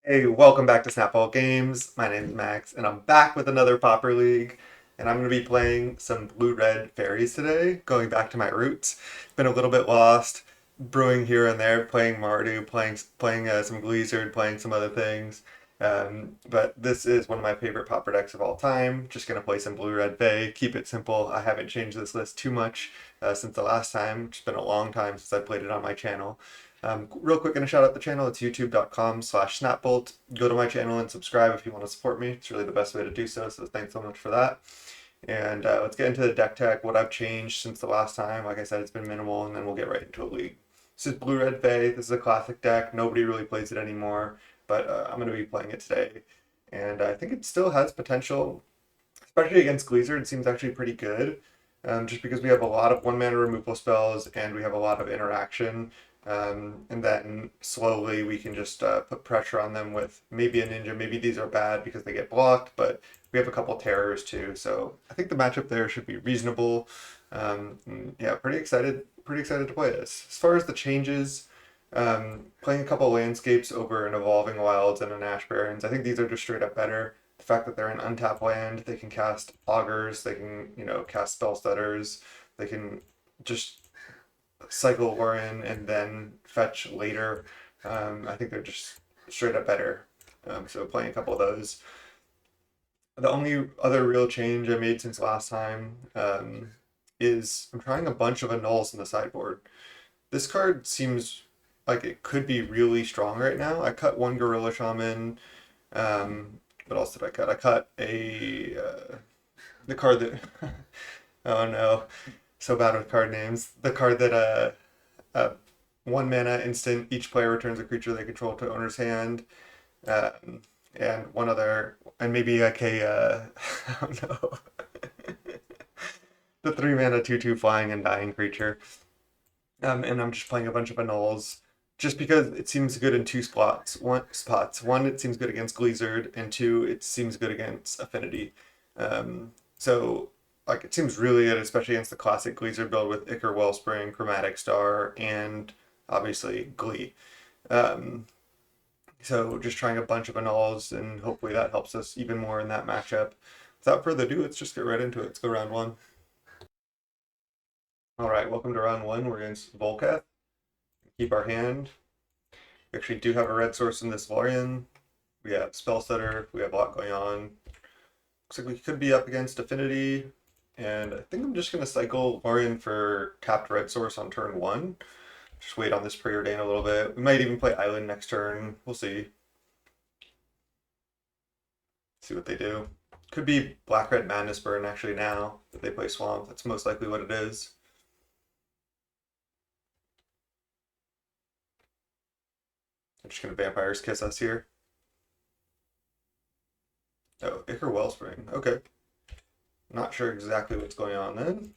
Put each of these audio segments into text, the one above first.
Hey, welcome back to Snapball Games. My name is Max, and I'm back with another Pauper League. And I'm going to be playing some blue-red fairies today, going back to my roots. Been a little bit lost, brewing here and there, playing Mardu, playing some Gleezard, playing some other things. But this is one of my favorite Pauper decks of all time. Just going to play some blue-red Fae, keep it simple. I haven't changed this list too much since the last time. It's been a long time since I played it on my channel. Real quick, gonna shout out the channel. It's youtube.com/snapbolt. Go to my channel and subscribe if you want to support me. It's really the best way to do so, so thanks so much for that. And let's get into the deck tech, what I've changed since the last time. Like I said, it's been minimal, and then we'll get right into a league. This is Blue Red Fae. This is a classic deck. Nobody really plays it anymore, but I'm going to be playing it today. And I think it still has potential, especially against Gleezer. It seems actually pretty good, just because we have a lot of one-mana removal spells and we have a lot of interaction. And then slowly we can just put pressure on them with maybe a ninja. Maybe these are bad because they get blocked, but we have a couple terrors too. So I think the matchup there should be reasonable. Yeah, pretty excited. Pretty excited to play this. As far as the changes, playing a couple landscapes over an Evolving Wilds and an Ash Barrens, I think these are just straight up better. The fact that they're an untapped land, they can cast augurs, they can cast spell stutters, they can just cycle Orion and then fetch later. I think they're just straight up better. So playing a couple of those. The only other real change I made since last time is I'm trying a bunch of annuls in the sideboard. This card seems like it could be really strong right now. I cut one Gorilla Shaman. What else did I cut? I cut a the card that oh no, so bad with card names. The card that uh, one mana instant, each player returns a creature they control to owner's hand. Um, and one other, and maybe like a, I don't know, the 3 mana 2/2 flying and dying creature. And I'm just playing a bunch of annuls just because it seems good in two spots. One, it seems good against Gleezard, and two, it seems good against Affinity. So like it seems really good, especially against the classic Gleezard build with Ichor Wellspring, Chromatic Star, and obviously Glee. Um, so just trying a bunch of annuls, and hopefully that helps us even more in that matchup. Without further ado, let's just get right into it. Let's go round one. All right, welcome to round one. We're against Volcath. Keep our hand. We actually do have a red source in this Lorian. We have Spell Stutter. We have a lot going on. Looks like we could be up against Affinity. And I think I'm just going to cycle Lorian for tapped red source on turn one. Just wait on this Preordain a little bit. We might even play Island next turn. We'll see. See what they do. Could be Black-Red Madness Burn actually now that they play Swamp. That's most likely what it is. I'm just going to Vampire's Kiss us here. Oh, Ichor Wellspring. Okay. Not sure exactly what's going on then.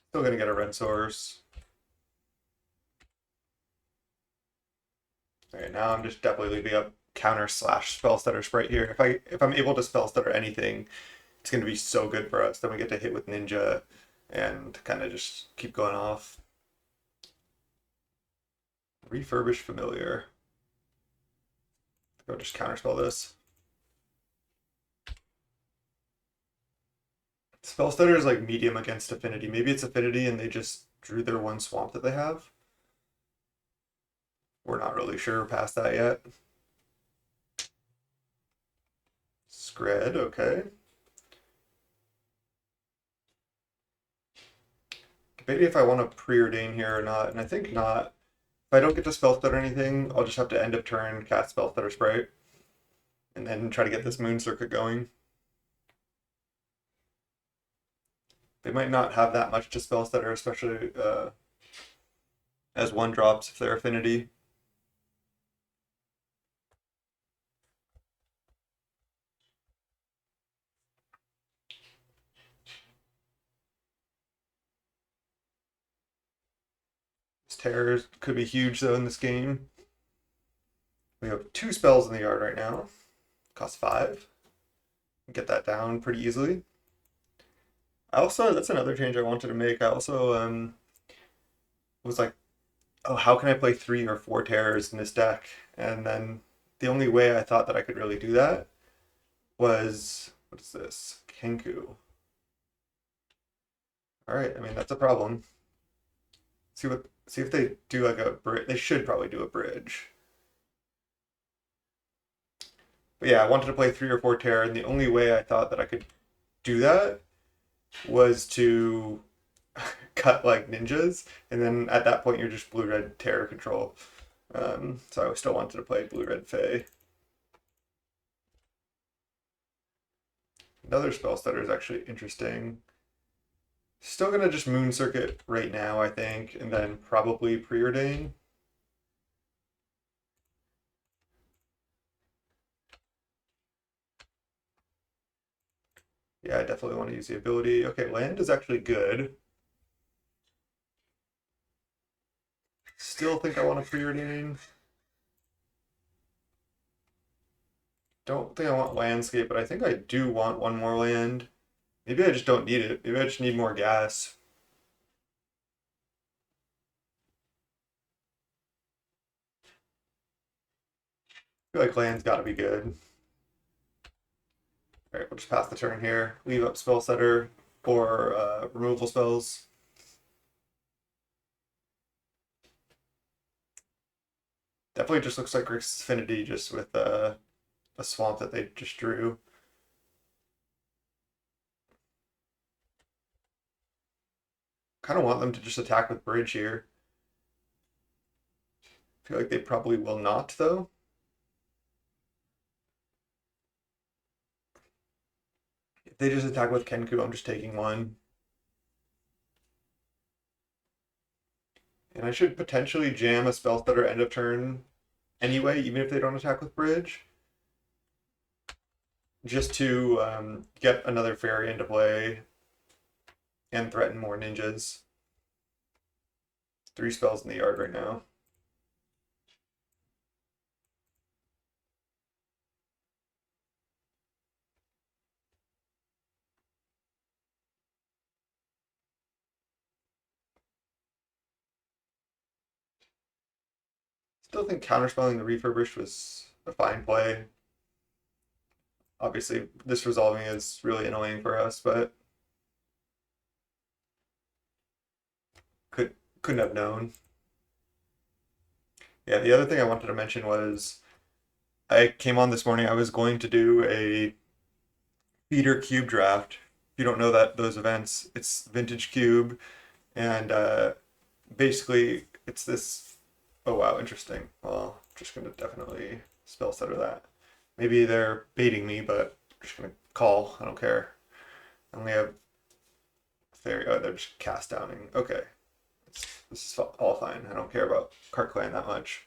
Still gonna get a red source. Alright, now I'm just definitely leaving up counter slash spell stutter sprite here. If I'm able to spell stutter anything, it's gonna be so good for us. Then we get to hit with ninja and kind of just keep going off. Refurbish familiar. Go just counterspell this. Spell stutter is like medium against affinity. Maybe it's affinity and they just drew their one swamp that they have. We're not really sure past that yet. Scred, okay. Maybe if I want to preordain here or not, and I think not. If I don't get to spell stutter or anything, I'll just have to end of turn cast spell stutter sprite, and then try to get this moon circuit going. They might not have that much to spell stutter, especially as one drops if they're affinity. This terror could be huge though in this game. We have 2 spells in the yard right now. Cost 5. Get that down pretty easily. I also, that's another change I wanted to make. I also was like oh, how can I play 3 or 4 terrors in this deck? And then the only way I thought that I could really do that was, what is this? Kenku. All right, I mean that's a problem. See if they do like a bridge. They should probably do a bridge. But yeah, I wanted to play 3 or 4 terror, and the only way I thought that I could do that was to cut like ninjas, and then at that point you're just blue red terror control. So I still wanted to play blue red Fae. Another spell stutter is actually interesting. Still gonna just Moon Circuit right now, I think, and then probably Preordain. Yeah, I definitely want to use the ability. Okay, land is actually good. Still think I want to Preordain. Don't think I want landscape, but I think I do want one more land. Maybe I just don't need it. Maybe I just need more gas. I feel like land's got to be good. All right, we'll just pass the turn here. Leave up spell setter or removal spells. Definitely just looks like Grixis Affinity just with a swamp that they just drew. Kind of want them to just attack with bridge here. I feel like they probably will not though. If they just attack with Kenku, I'm just taking one. And I should potentially jam a spell stutter end of turn anyway, even if they don't attack with bridge. Just to get another fairy into play and threaten more ninjas. 3 spells in the yard right now. Still think counterspelling the refurbished was a fine play. Obviously, this resolving is really annoying for us, but couldn't have known. Yeah, the other thing I wanted to mention was I came on this morning. I was going to do a feeder cube draft. If you don't know that those events, it's Vintage Cube, and basically it's this. Oh wow, interesting. Well, I'm just gonna definitely spell stutter that. Maybe they're baiting me, but I'm just gonna call. I don't care. I only have Fairy. Oh, they're just cast downing. Okay, this is all fine. I don't care about Cart Clan that much.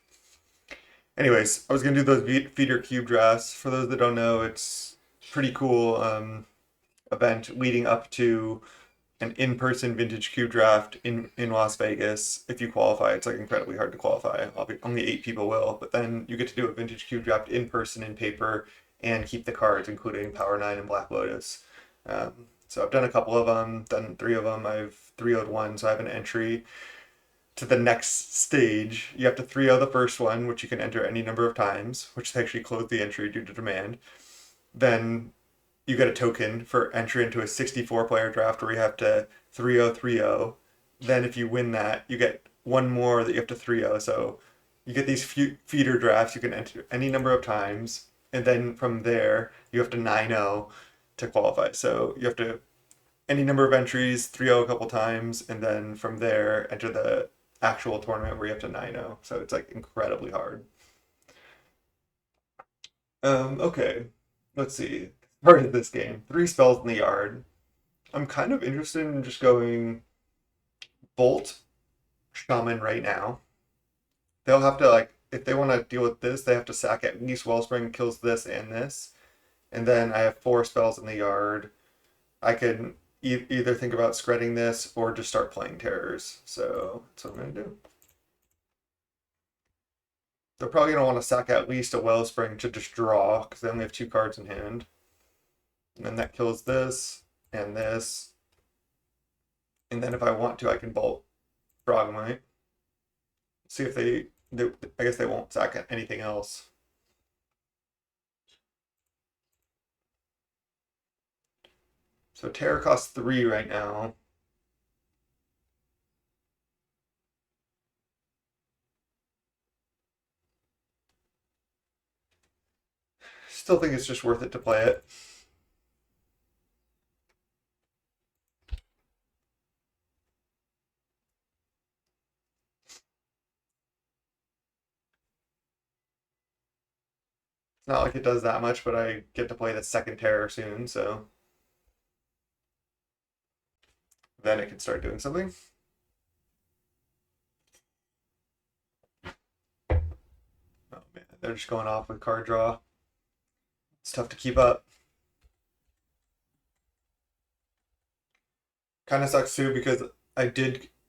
Anyways, I was gonna do those feeder cube drafts. For those that don't know, it's pretty cool event leading up to an in-person vintage cube draft in Las Vegas. If you qualify, it's like incredibly hard to qualify. Only 8 people will, but then you get to do a vintage cube draft in person in paper and keep the cards, including Power 9 and Black Lotus. So I've done a couple of them, done 3 of them. I've 3-0'd one, so I have an entry to the next stage. You have to 3-0 the first one, which you can enter any number of times, which they actually closed the entry due to demand. Then you get a token for entry into a 64-player draft where you have to 3-0. Then if you win that, you get one more that you have to 3-0. So you get these feeder drafts you can enter any number of times, and then from there you have to 9-0 to qualify. So you have to any number of entries, 3-0 a couple times, and then from there enter the actual tournament where you have to 9-0. So it's like incredibly hard. Okay, let's see. Started this game. 3 spells in the yard. I'm kind of interested in just going Bolt, Shaman right now. They'll have to like if they want to deal with this, they have to sack at least Wellspring kills this and this. And then I have 4 spells in the yard. I can either think about skredding this or just start playing terrors. So that's what I'm gonna do. They're probably gonna want to sack at least a Wellspring to just draw because they only have 2 cards in hand. And then that kills this and this. And then if I want to, I can bolt Frogmite. See if they I guess they won't sack anything else. So terror costs 3 right now. Still think it's just worth it to play it. It's not like it does that much, but I get to play the second terror soon, so then it can start doing something. Oh man, they're just going off with card draw. It's tough to keep up. Kind of sucks too because I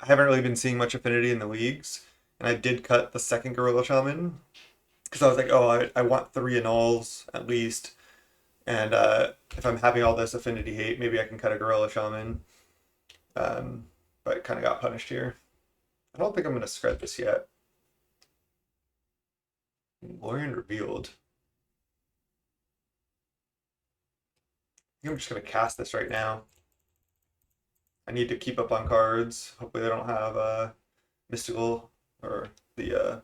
haven't really been seeing much affinity in the leagues, and I did cut the second Gorilla Shaman because I was like, oh, I want 3 annuls at least, and if I'm having all this affinity hate, maybe I can cut a Gorilla Shaman. Um, but kind of got punished here. I don't think I'm going to scred this yet. Lorien revealed. I think I'm just going to cast this right now. I need to keep up on cards. Hopefully, they don't have Mystical or the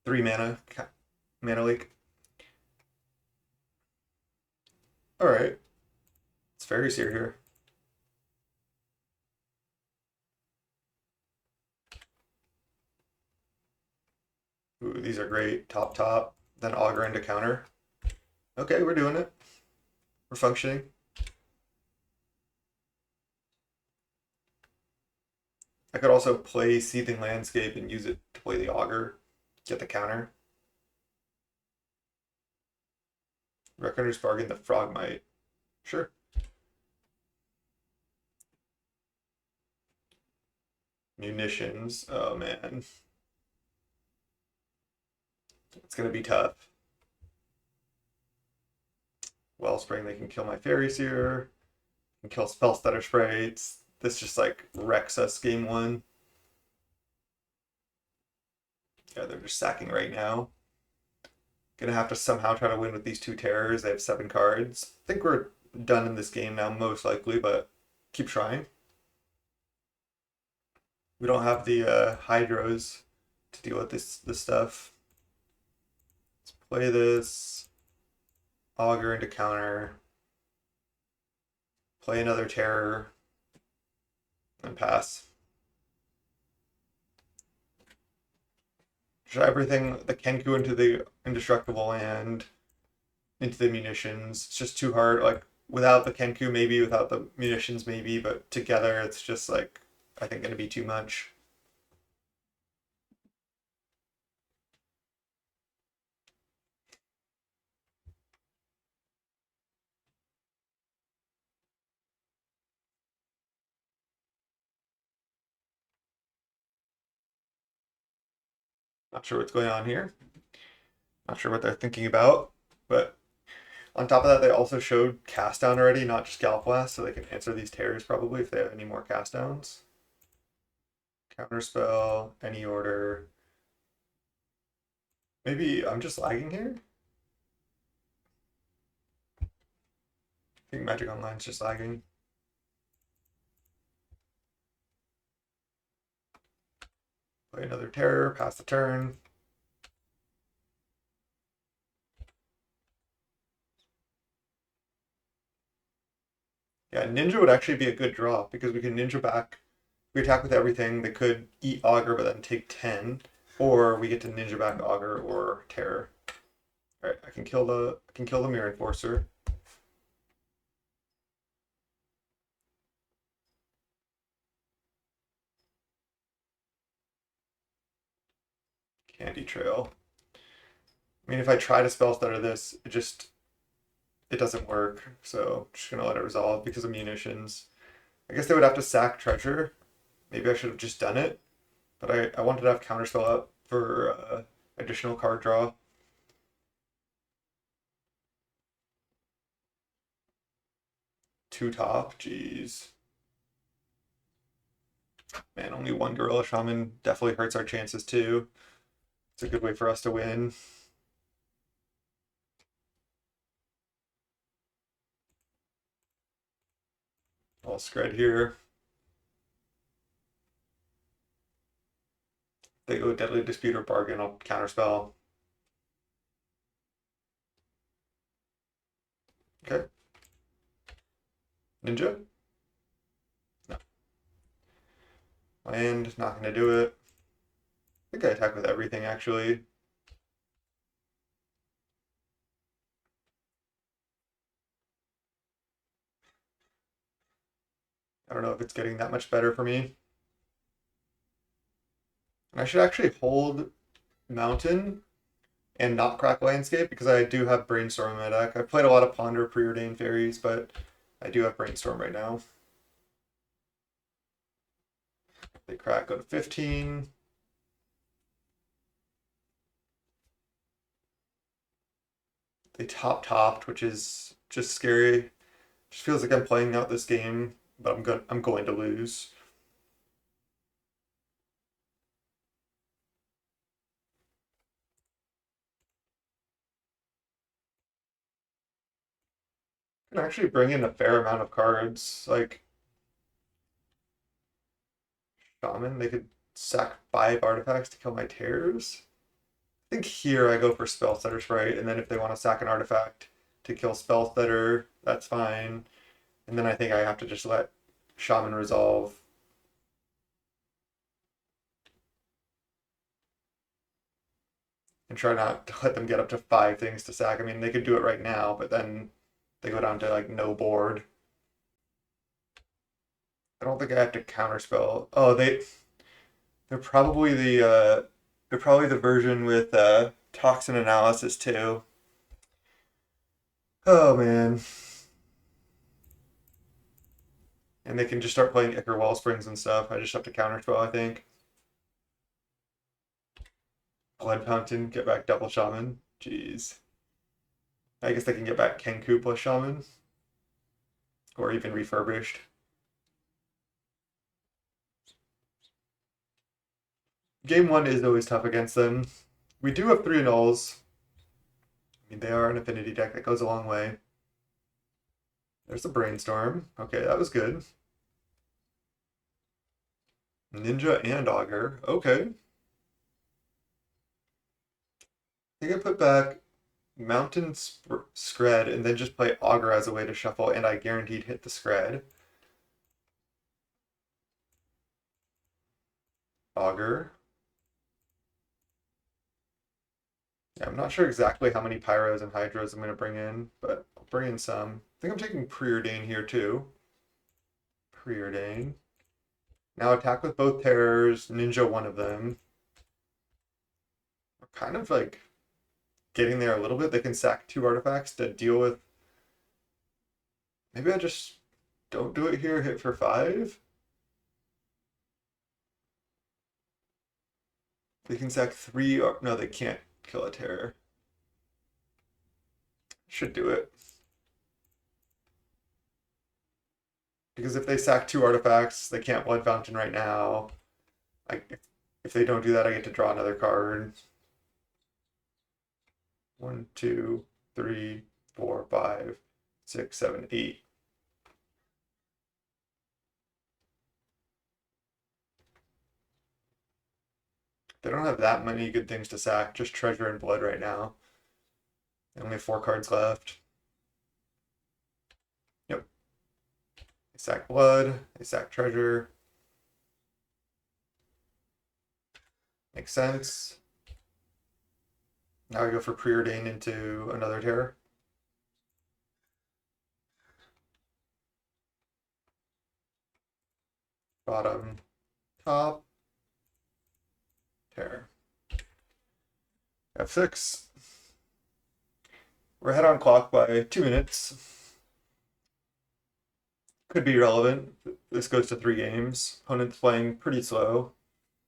3 mana leak. All right, it's Faeries here. Ooh, these are great. Top. Then Augur into counter. Okay, we're doing it. We're functioning. I could also play Seething Landscape and use it to play the Augur, get the counter. Reckoner's Bargain, the Frogmite. Sure. Munitions. Oh man. It's gonna be tough. Wellspring, they can kill my Faeries here. Can kill Spell Stutter Sprites. This just like wrecks us game 1. Yeah, they're just sacking right now. Gonna have to somehow try to win with these 2 terrors. They have 7 cards. I think we're done in this game now, most likely, but keep trying. We don't have the Hydros to deal with this stuff. Let's play this. Augur into counter. Play another terror. And pass. Try everything, the Kenku into the Indestructible and into the munitions. It's just too hard. Like, without the Kenku, maybe. Without the munitions, maybe. But together, it's just, like, I think going to be too much. Not sure what's going on here. Not sure what they're thinking about. But on top of that, they also showed cast down already, not just Gallop Blast, so they can answer these terrors probably if they have any more cast downs. Counterspell, any order. Maybe I'm just lagging here? I think Magic Online's just lagging. Play another terror, pass the turn. Yeah, Ninja would actually be a good draw because we can Ninja back. We attack with everything. They could eat Augur but then take 10. Or we get to Ninja back Augur or Terror. Alright, I can kill the Mirror Enforcer. Candy Trail. I mean, if I try to spell stutter this, it doesn't work. So I'm just gonna let it resolve because of munitions. I guess they would have to sack treasure. Maybe I should have just done it. But I wanted to have counterspell up for additional card draw. Two top, jeez. Man, only one Gorilla Shaman definitely hurts our chances too. It's a good way for us to win. I'll scred here. They go Deadly Dispute or Bargain, I'll counterspell. Okay. Ninja? No. Land, not gonna do it. I think I attack with everything actually. I don't know if it's getting that much better for me. And I should actually hold Mountain and not crack Landscape because I do have Brainstorm in my deck. I played a lot of Ponder Preordained Fairies, but I do have Brainstorm right now. They crack, go to 15. They topped, which is just scary. Just feels like I'm playing out this game, but I'm going to lose. Can actually bring in a fair amount of cards. Like Shaman, they could sack 5 artifacts to kill my tears. I think here I go for Spellstutter Sprite, and then if they want to sack an artifact to kill Spellstutter, that's fine. And then I think I have to just let Shaman resolve. And try not to let them get up to 5 things to sack. I mean, they could do it right now, but then they go down to like no board. I don't think I have to counterspell. Oh, they're probably the version with toxin analysis too. Oh man. And they can just start playing Ichor Wellsprings and stuff. I just have to counterspell, I think. Blood Fountain, get back double Shaman. Jeez. I guess they can get back Kenku plus Shaman. Or even refurbished. Game 1 is always tough against them. We do have 3 nulls. I mean, they are an affinity deck that goes a long way. There's a Brainstorm. Okay, that was good. Ninja and Augur. Okay. I think I put back Mountain Scred and then just play Augur as a way to shuffle, and I guaranteed hit the Scred. Augur. Yeah, I'm not sure exactly how many Pyros and Hydros I'm going to bring in, but I'll bring in some. I think I'm taking Preordain here too. Preordain. Now attack with both terrors, ninja one of them. We're kind of like getting there a little bit. They can sack 2 artifacts to deal with. Maybe I just don't do it here, hit for 5. They can sack 3. No, they can't kill a terror. Should do it. Because if they sack 2 artifacts, they can't Blood Fountain right now. If they don't do that, I get to draw another card. 1, 2, 3, 4, 5, 6, 7, 8. They don't have that many good things to sack, just treasure and blood right now. They only have 4 cards left. Yep. They sack blood, they sack treasure. Makes sense. Now I go for Preordain into another terror. Bottom, top, terror. F6. We're ahead on clock by 2 minutes. Could be relevant. This goes to 3 games. Opponent's playing pretty slow.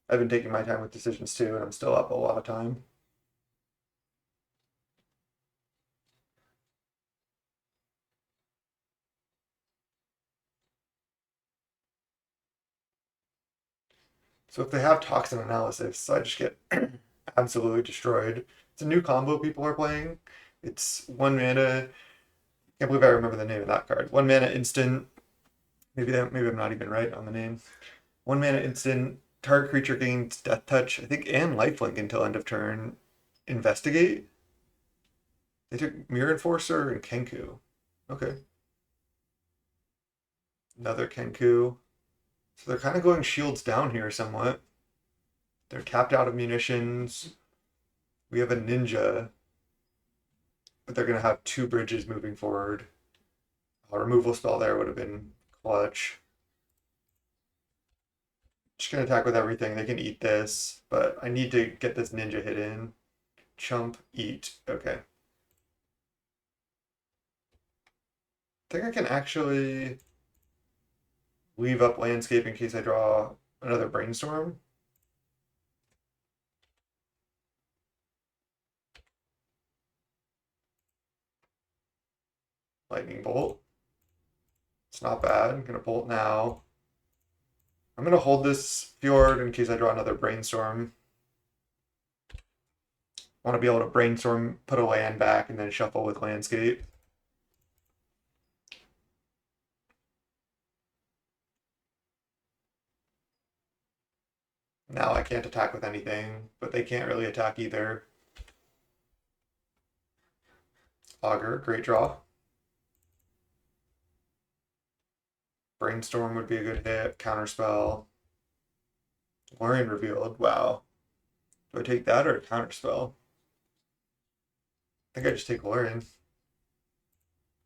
I've been taking my time with decisions too, and I'm still up a lot of time. So if they have toxin analysis, I just get absolutely destroyed. It's a new combo people are playing. It's 1 mana. Can't believe I remember the name of that card. 1 mana instant. Maybe I'm not even right on the name. 1 mana instant. Target creature gains Death Touch, I think, and Lifelink until end of turn. Investigate. They took Mirror Enforcer and Kenku. Okay. Another Kenku. So they're kind of going shields down here somewhat. They're tapped out of munitions. We have a ninja, but they're going to have 2 bridges moving forward. A removal spell there would have been clutch. Just going to attack with everything. They can eat this, but I need to get this ninja hit in. Chump, eat. Okay. I think I can actually leave up landscape in case I draw another brainstorm. Lightning bolt. It's not bad. I'm gonna bolt now. I'm gonna hold this fjord in case I draw another brainstorm. I want to be able to brainstorm, put a land back, and then shuffle with landscape. Now I can't attack with anything, but they can't really attack either. Augur, great draw. Brainstorm would be a good hit. Counterspell. Lorien revealed. Wow. Do I take that or a counterspell? I think I just take Lorien.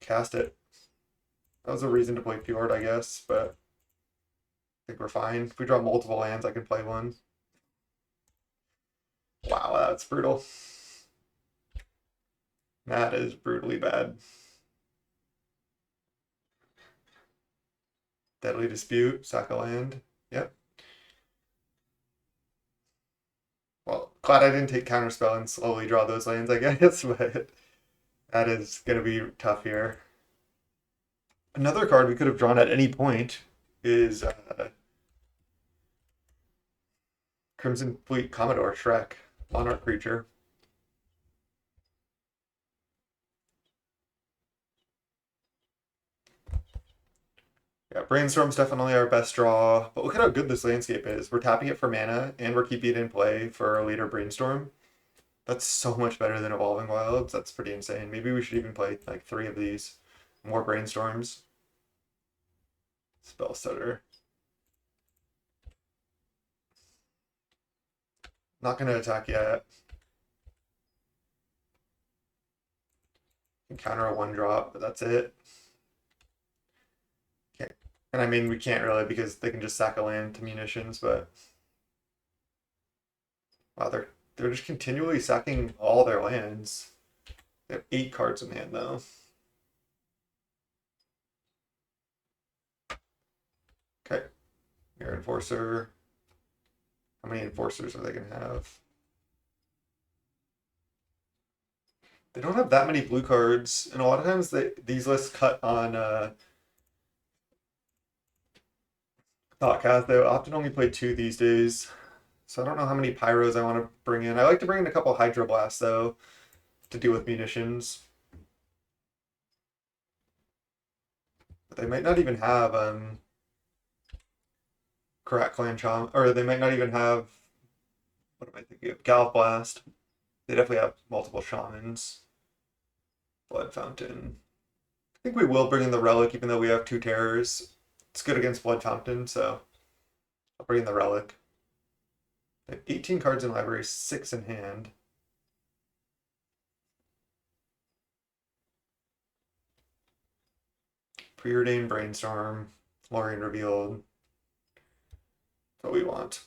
Cast it. That was a reason to play Fjord, I guess, but I think we're fine. If we draw multiple lands, I can play one. Wow, that's brutal. That is brutally bad. Deadly Dispute, sack a land. Yep. Well, glad I didn't take Counterspell and slowly draw those lands, I guess, but that is going to be tough here. Another card we could have drawn at any point is Crimson Fleet Commodore Shrek, Monarch creature. Yeah, Brainstorm's definitely our best draw, but look at how good this landscape is. We're tapping it for mana, and we're keeping it in play for a later Brainstorm. That's so much better than Evolving Wilds. That's pretty insane. Maybe we should even play like 3 of these. More Brainstorms. Spell Stutter. Not going to attack yet. Can counter a 1-drop, but that's it. Okay. And I mean, we can't really because they can just sack a land to munitions, but... Wow, they're just continually sacking all their lands. They have 8 cards in hand, though. Okay. Mirror Enforcer. How many Enforcers are they going to have? They don't have that many blue cards, and a lot of times these lists cut on Thoughtcast. They often only play 2 these days. So I don't know how many Pyros I want to bring in. I like to bring in a couple Hydroblasts, though, to deal with munitions. But they might not even have Karat Clan Chom, or they might not even have, what am I thinking of? Gallop Blast. They definitely have multiple Shamans. Blood Fountain. I think we will bring in the Relic, even though we have 2 Terrors. It's good against Blood Fountain, so I'll bring in the Relic. They have 18 cards in library, 6 in hand. Preordained Brainstorm, Lorien Revealed. That's what we want.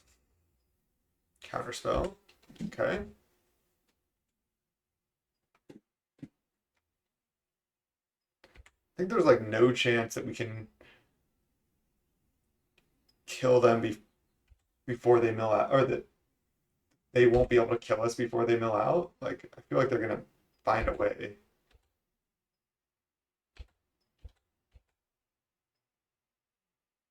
Counterspell. Okay. I think there's like no chance that we can kill them before they mill out, or that they won't be able to kill us before they mill out. Like, I feel like they're gonna find a way.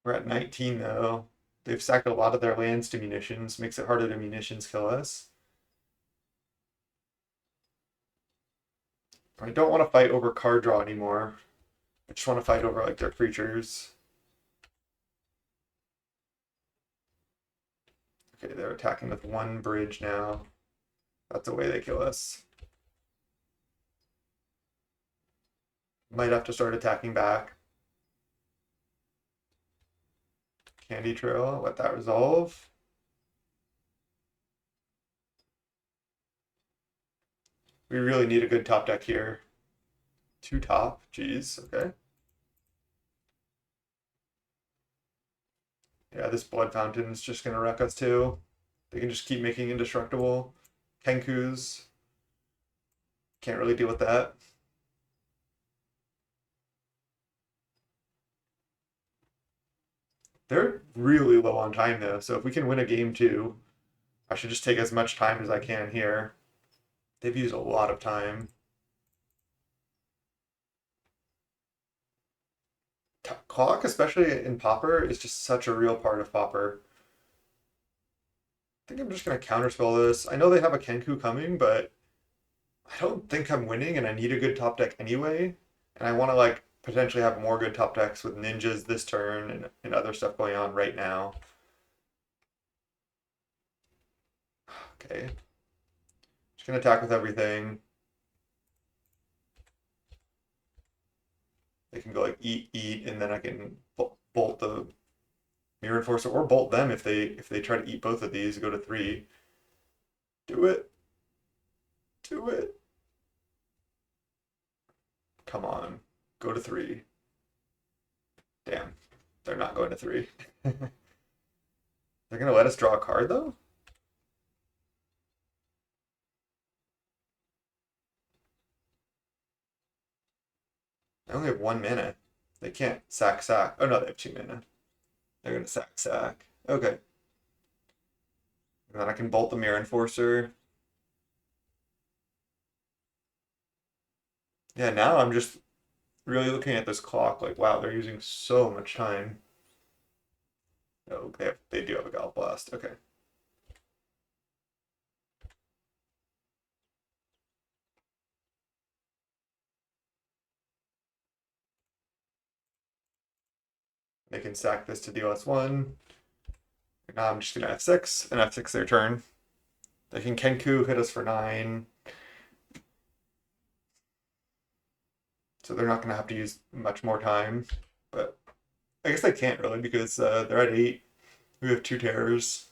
We're at 19 though. They've sacked a lot of their lands to munitions, makes it harder to munitions kill us. I don't want to fight over card draw anymore. I just want to fight over like their creatures. Okay, they're attacking with one bridge now. That's the way they kill us. Might have to start attacking back. Candy Trail, let that resolve. We really need a good top deck here. Two top, jeez, okay. Yeah, this Blood Fountain is just gonna wreck us too. They can just keep making indestructible. Kenkus. Can't really deal with that. They're really low on time though, so if we can win a game too, I should just take as much time as I can here. They've used a lot of time. Clock, especially in Pauper, is just such a real part of Pauper. I think I'm just gonna counterspell this. I know they have a Kenku coming, but I don't think I'm winning, and I need a good top deck anyway. And I want to like potentially have more good top decks with ninjas this turn and other stuff going on right now. Okay. Just gonna attack with everything. They can go like eat, and then I can bolt the Mirror Enforcer or bolt them if they try to eat both of these. Go to 3. Do it. Do it. Come on. Go to 3. Damn. They're not going to 3. They're gonna let us draw a card though? I only have 1 mana. They can't sack. Oh no, they have 2 mana. They're gonna sack. Okay. And then I can bolt the Mirror Enforcer. Yeah, now I'm just really looking at this clock like, wow, they're using so much time. Oh, they do have a Gallop Blast. Okay. They can sack this to deal us 1. Now I'm just gonna F6 and F6 their turn. They can Kenku hit us for 9. So they're not gonna have to use much more time. But I guess they can't really because they're at 8. We have 2 terrors.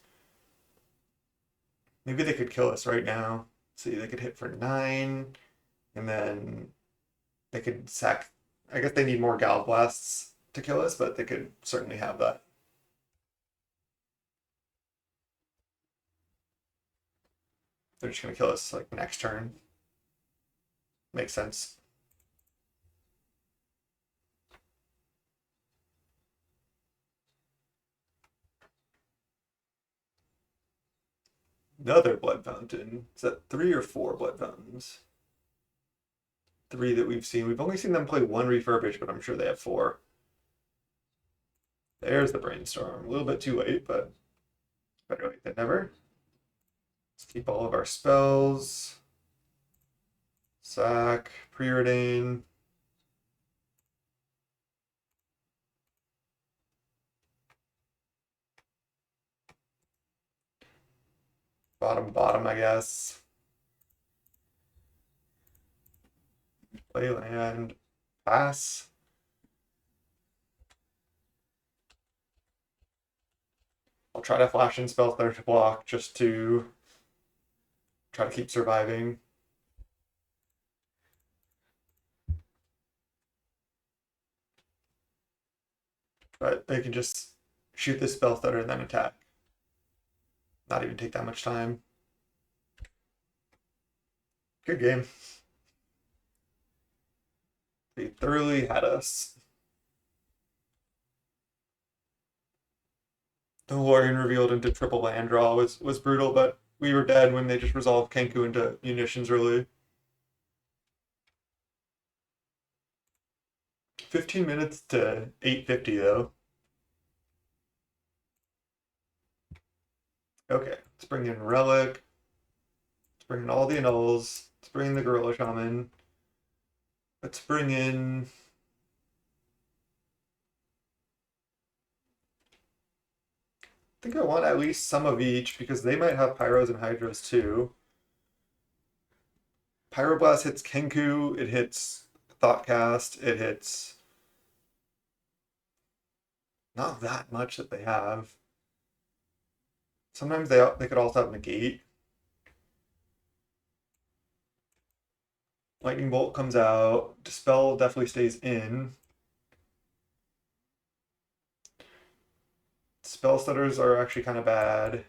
Maybe they could kill us right now. See, they could hit for 9, and then they could sack. I guess they need more Gal Blasts to kill us, but they could certainly have that. They're just gonna kill us like next turn. Makes sense. Another Blood Fountain. Is that 3 or 4 Blood Fountains? 3 that we've seen. We've only seen them play 1 refurbish, but I'm sure they have 4. There's the Brainstorm. A little bit too late, but better late than never. Let's keep all of our spells. Sack, Preordain. Bottom, I guess. Play land. Pass. I'll try to flash in spell there to block just to try to keep surviving. But they can just shoot this spell stutter and then attack. Not even take that much time. Good game. They thoroughly had us. The Lorien revealed into triple land draw was brutal, but we were dead when they just resolved Kenku into munitions early. 15 minutes to 850 though. Okay, let's bring in Relic. Let's bring in all the Annuls. Let's bring in the Gorilla Shaman. Let's bring in. I think I want at least some of each because they might have Pyros and Hydros too. Pyroblast hits Kenku, it hits Thoughtcast, it hits not that much that they have. Sometimes they could also have Negate. Lightning Bolt comes out. Dispel definitely stays in. Spell Stutters are actually kind of bad.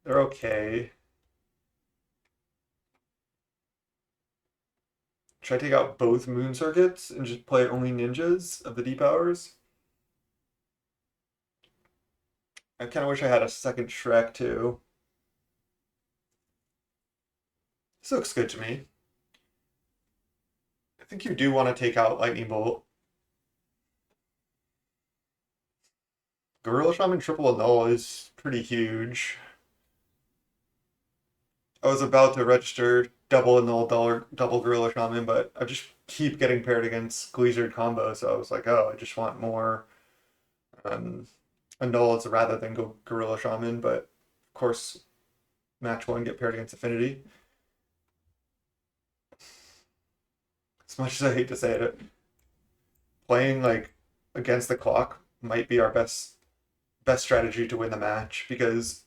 They're okay. Should I take out both Moon Circuits and just play only ninjas of the deep hours? I kind of wish I had a second Shrek too. This looks good to me. I think you do want to take out Lightning Bolt. Gorilla Shaman triple null is pretty huge. I was about to register double null, double Gorilla Shaman, but I just keep getting paired against Gleazer combo, so I was like, oh, I just want more um, Annuls rather than go Gorilla Shaman, but of course, match one, get paired against Affinity. As much as I hate to say it, playing like against the clock might be our best strategy to win the match because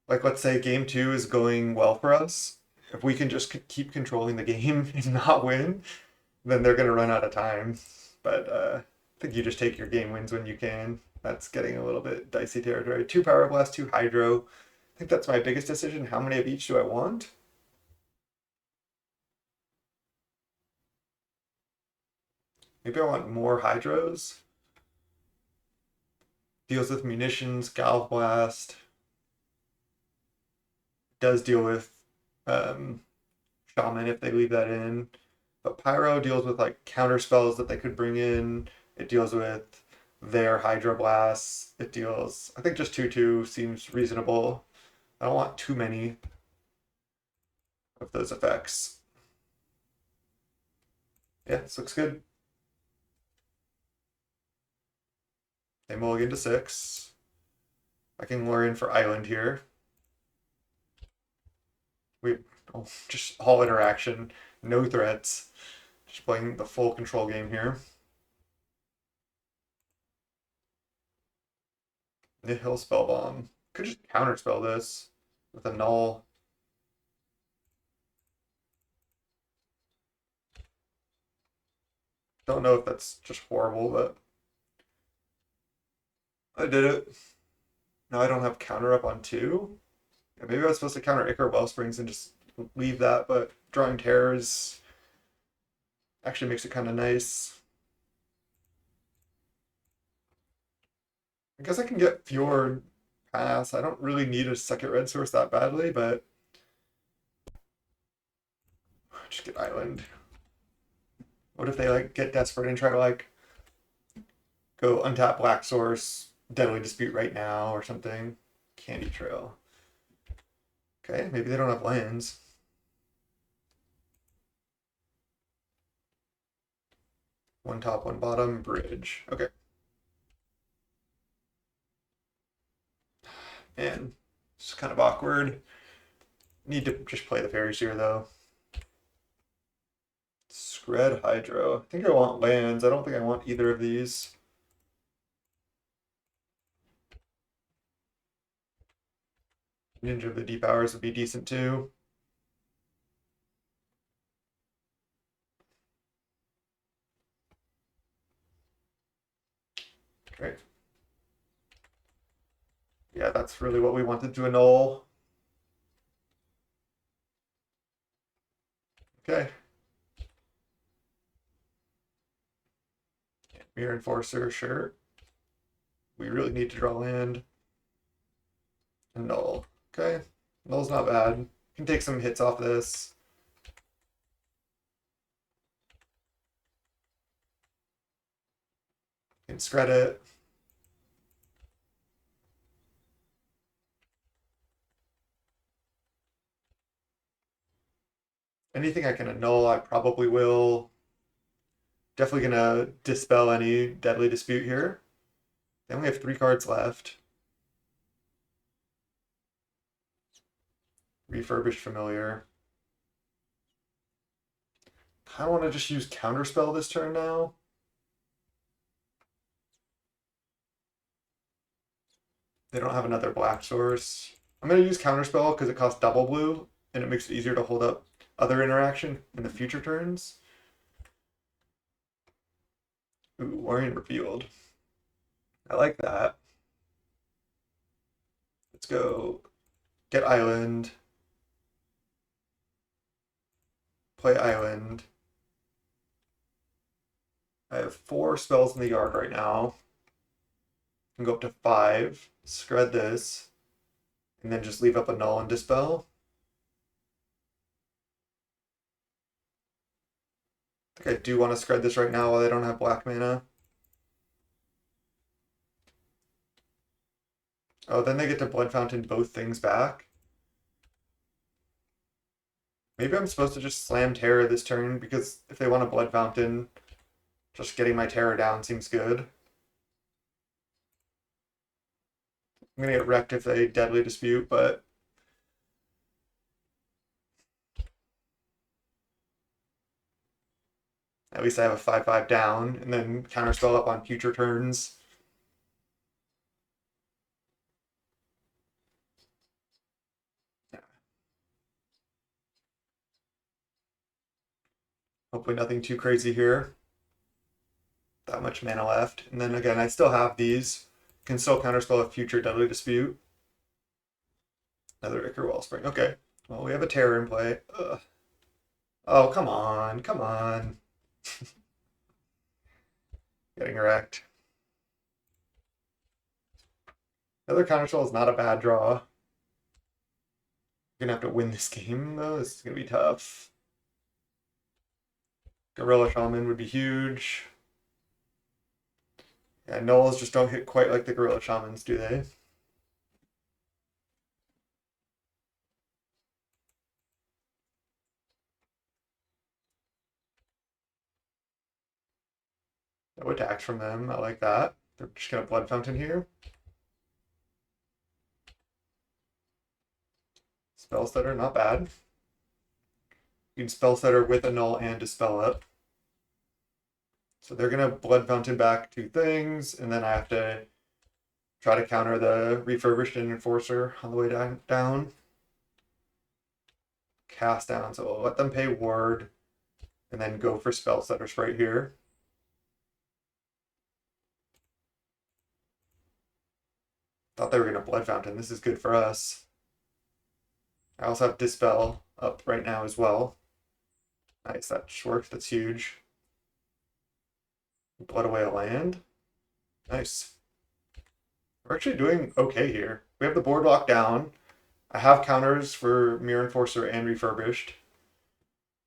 like let's say game two is going well for us. If we can just keep controlling the game and not win, then they're gonna run out of time. But I think you just take your game wins when you can. That's getting a little bit dicey territory. Two Power Blast, two Hydro. I think that's my biggest decision. How many of each do I want? Maybe I want more Hydros. Deals with munitions, Galv Blast. Does deal with um, Shaman if they leave that in. But Pyro deals with like counter spells that they could bring in. It deals with their Hydro Blasts. It deals, I think just 2/2 seems reasonable. I don't want too many of those effects. Yeah, this looks good. They mulligan to 6. I can lure in for Island here. We just all interaction, no threats. Just playing the full control game here. Nihil Spellbomb. Could just counterspell this with a null. Don't know if that's just horrible, but I did it. Now I don't have counter up on 2. Yeah, maybe I was supposed to counter Ichor Wellsprings and just leave that, but drawing terrors actually makes it kind of nice. I guess I can get Fjord pass. I don't really need a second red source that badly, but just get Island. What if they like get desperate and try to like go untap Black Source, Deadly Dispute right now or something? Candy Trail. Okay, maybe they don't have lands. One top, one bottom, bridge. Okay. And it's kind of awkward. Need to just play the Faeries here though. Scred Hydro. I think I want lands. I don't think I want either of these. Ninja of the Deep Hours would be decent too. Great. Yeah, that's really what we wanted to annul. Okay. Mirror Enforcer, sure. We really need to draw land. Null. Okay. Null's not bad. Can take some hits off this. Can scred it. Anything I can annul, I probably will. Definitely gonna dispel any deadly dispute here. Then we have 3 cards left. Refurbished familiar. I want to just use counterspell this turn now. They don't have another black source. I'm gonna use counterspell because it costs double blue and it makes it easier to hold up other interaction in the future turns. Ooh, Warrior revealed. I like that. Let's go get island. Play island. I have 4 spells in the yard right now. I can go up to 5. Scred this. And then just leave up a null and dispel. I think I do want to scred this right now while I don't have black mana. Oh, then they get to Blood Fountain both things back. Maybe I'm supposed to just slam Terror this turn because if they want a Blood Fountain, just getting my Terror down seems good. I'm gonna get wrecked if they Deadly Dispute, but at least I have a 5/5 down and then counterspell up on future turns. Hopefully nothing too crazy here. That much mana left. And then again, I still have these. Can still counterspell a future Deadly Dispute. Another Ichor Wellspring. Okay. Well, we have a Terror in play. Ugh. Oh, come on. Come on. Getting wrecked. Another counterspell is not a bad draw. Gonna have to win this game though. This is gonna be tough. Gorilla Shaman would be huge. Yeah, nulls just don't hit quite like the Gorilla Shamans, do they? No attacks from them. I like that. They're just gonna Blood Fountain here. Spell Stutter, not bad. You can Spell Stutter with a null and Dispel it. So they're gonna Blood Fountain back 2 things, and then I have to try to counter the Refurbished and Enforcer on the way down. Cast down, so I'll let them pay Ward, and then go for Spell Stutters right here. Thought they were gonna Blood Fountain. This is good for us. I also have Dispel up right now as well. Nice, that works. That's huge. Blood away a land. Nice. We're actually doing okay here. We have the boardwalk down. I have counters for Mirror Enforcer and Refurbished.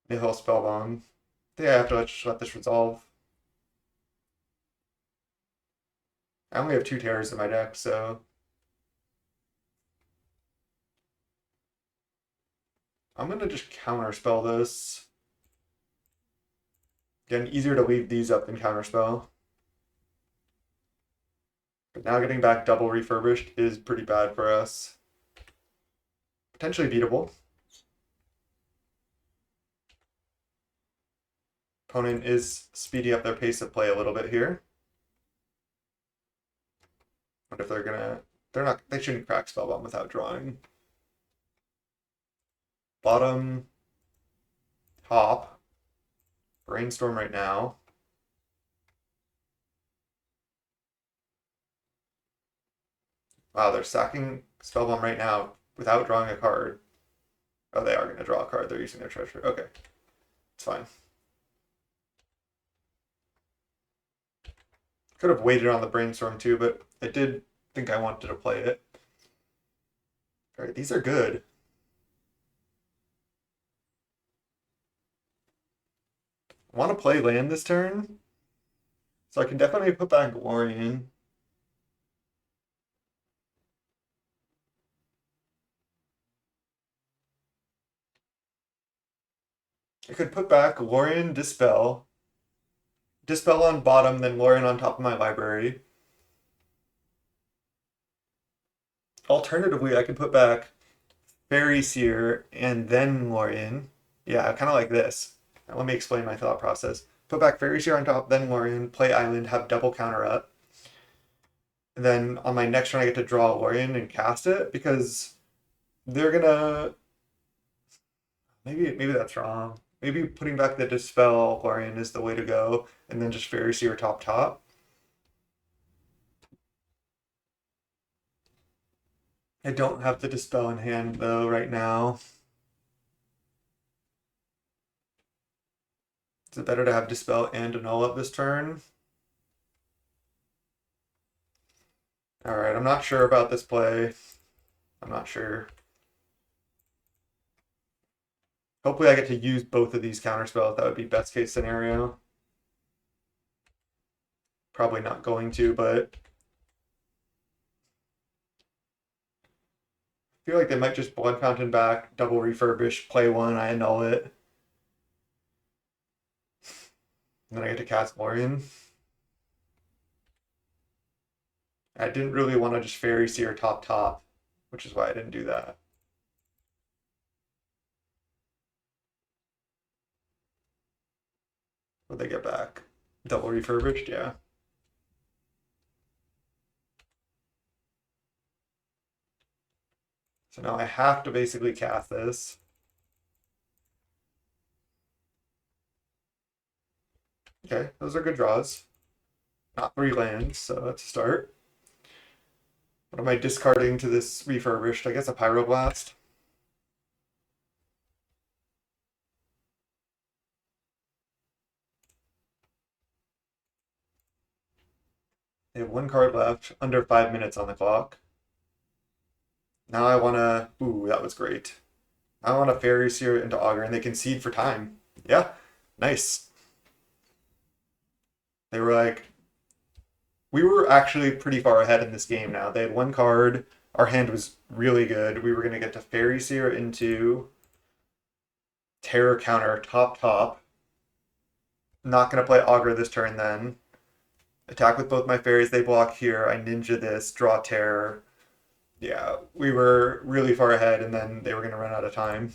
Nihil Spellbomb. I think I have to just let this resolve. I only have 2 terrors in my deck, so I'm gonna just counterspell this. Again, easier to leave these up than counterspell. But now getting back double Refurbished is pretty bad for us. Potentially beatable. Opponent is speeding up their pace of play a little bit here. What if they're gonna... They shouldn't crack Spellbomb without drawing. Bottom. Top. Brainstorm right now. Wow, they're sacking Spellbomb right now without drawing a card. Oh, they are going to draw a card. They're using their treasure. Okay. It's fine. Could have waited on the Brainstorm too, but I did think I wanted to play it. Alright, these are good. I want to play land this turn, so I can definitely put back Glorian. I could put back Lorien, Dispel. Dispel on bottom, then Lorien on top of my library. Alternatively, I could put back Faeries here and then Lorien. Yeah, kind of like this. Now, let me explain my thought process. Put back Faeries here on top, then Lorien, play Island, have double counter up. And then on my next turn, I get to draw Lorien and cast it because they're gonna. Maybe that's wrong. Maybe putting back the Dispel Lorien is the way to go, and then just Faeries here top. I don't have the Dispel in hand though right now. Is it better to have Dispel and Annul up this turn? Alright, I'm not sure about this play. I'm not sure. Hopefully I get to use both of these counterspells. That would be best case scenario. Probably not going to, but I feel like they might just Blood Fountain back, double refurbish, play one, I annul it. And then I get to cast Lorien. I didn't really want to just Fairy Seer top, which is why I didn't do that. What'd they get back? Double refurbished, yeah. So now I have to basically cast this. Okay, those are good draws. Not 3 lands, so that's a start. What am I discarding to this refurbished? I guess a Pyroblast. They have 1 card left, under 5 minutes on the clock. Now I want to. Ooh, that was great. I want to Fairy Seer into Augur, and they concede for time. Yeah, nice. They were like. We were actually pretty far ahead in this game now. They had 1 card. Our hand was really good. We were going to get to Fairy Seer into Terror counter top. Not going to play Augur this turn then. Attack with both my fairies. They block here. I ninja this, draw Terror. Yeah, we were really far ahead, and then they were going to run out of time.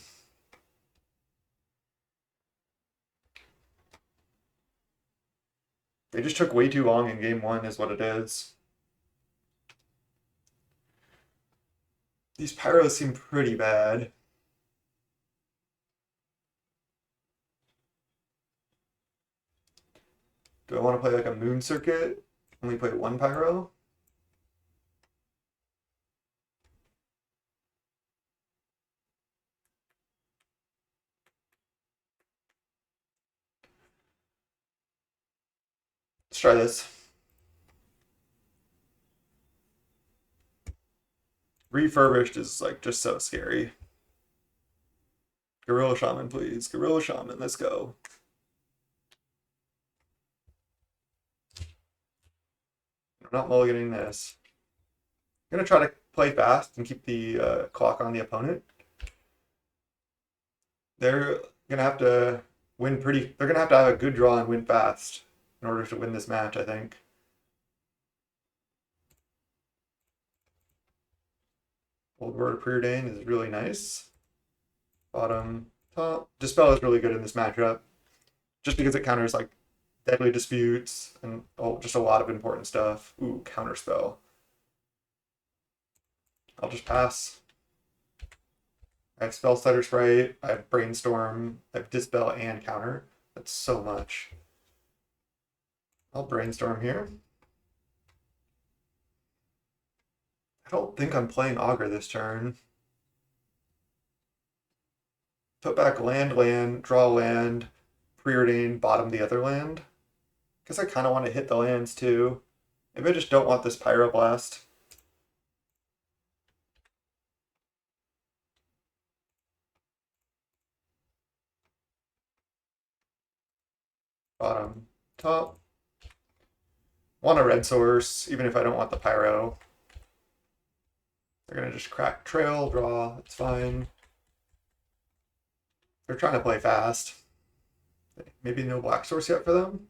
They just took way too long in game 1 is what it is. These Pyros seem pretty bad. Do I want to play like a Moon Circuit? Only play 1 Pyro? Let's try this. Refurbished is like just so scary. Gorilla Shaman, please. Gorilla Shaman, let's go. I'm not mulliganing this. I'm gonna try to play fast and keep the clock on the opponent. They're gonna have to win pretty. They're gonna have to have a good draw and win fast in order to win this match, I think. Old World of Preordain is really nice. Bottom, top. Dispel is really good in this matchup, just because it counters like Deadly Disputes and just a lot of important stuff. Ooh, Counterspell. I'll just pass. I have Spell Stutter Sprite, I have Brainstorm, I have Dispel and Counter. That's so much. I'll Brainstorm here. I don't think I'm playing Augur this turn. Put back land, draw land, preordain, bottom the other land. Guess I kind of want to hit the lands too. Maybe I just don't want this Pyroblast. Bottom, top. Want a red source, even if I don't want the Pyro. They're going to just crack trail, draw, it's fine. They're trying to play fast. Maybe no black source yet for them.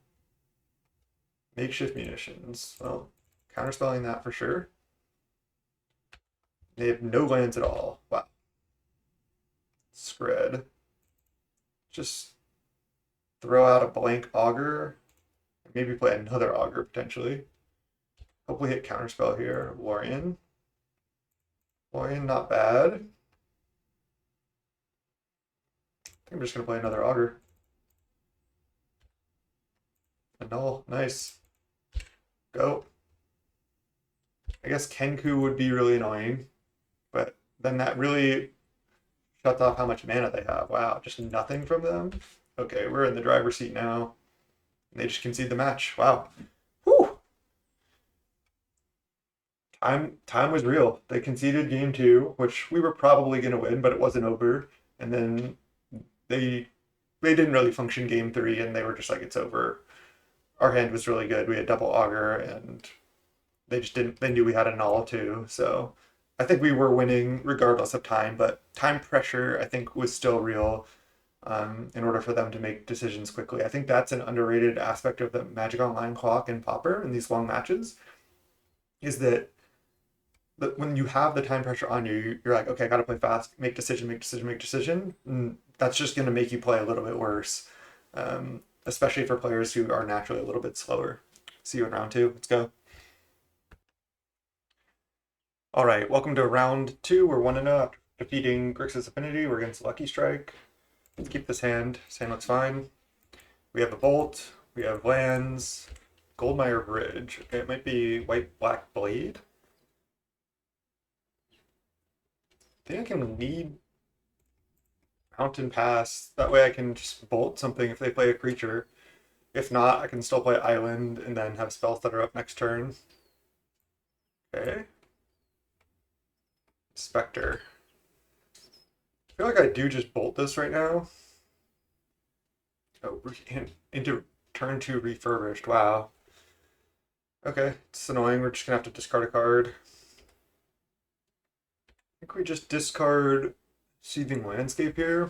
Makeshift munitions. Well, counterspelling that for sure. They have no lands at all. Wow. Scred. Just throw out a blank augur. Maybe play another augur potentially. Hopefully hit counterspell here. Lorien. Lorien, not bad. I think I'm just gonna play another augur. Annul, nice. Go. I guess Kenku would be really annoying, but then that really shuts off how much mana they have. Wow, just nothing from them. Okay, we're in the driver's seat now. They just concede the match. Wow. Whew. Time was real. They conceded game two, which we were probably gonna win, but it wasn't over. And then they they didn't really function game three, and they were just like, it's over. Our hand was really good. We had double augur, and they just didn't. They knew we had a null too, so I think we were winning regardless of time. But time pressure, I think, was still real. In order for them to make decisions quickly, I think that's an underrated aspect of the Magic Online clock and Pauper in these long matches. Is that when you have the time pressure on you, you're like, okay, I got to play fast, make decision, make decision, make decision. And that's just going to make you play a little bit worse, especially for players who are naturally a little bit slower. See you in round two. Let's go. All right, welcome to round two. We're 1-0 after defeating Grixis Affinity. We're against Lucky Strike. Let's keep this hand. This hand looks fine. We have a Bolt. We have lands. Goldmire Bridge. Okay, it might be White-Black Blade. I think I can lead Mountain Pass. That way I can just bolt something if they play a creature. If not, I can still play Island and then have spells that are up next turn. Okay. Spectre. I feel like I do just bolt this right now. Oh, into turn two refurbished. Wow. Okay, it's annoying. We're just gonna have to discard a card. I think we just discard Seething Landscape here.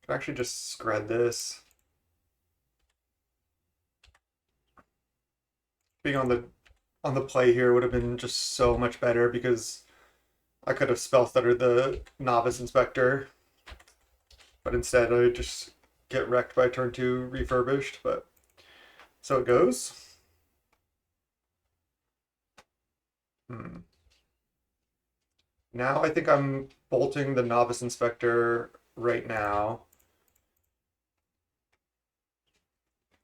Could actually just scred this. Being on the play here would have been just so much better because I could have spell stuttered the Novice Inspector, but instead I just get wrecked by turn two refurbished. But so it goes. Now I think I'm bolting the Novice Inspector right now.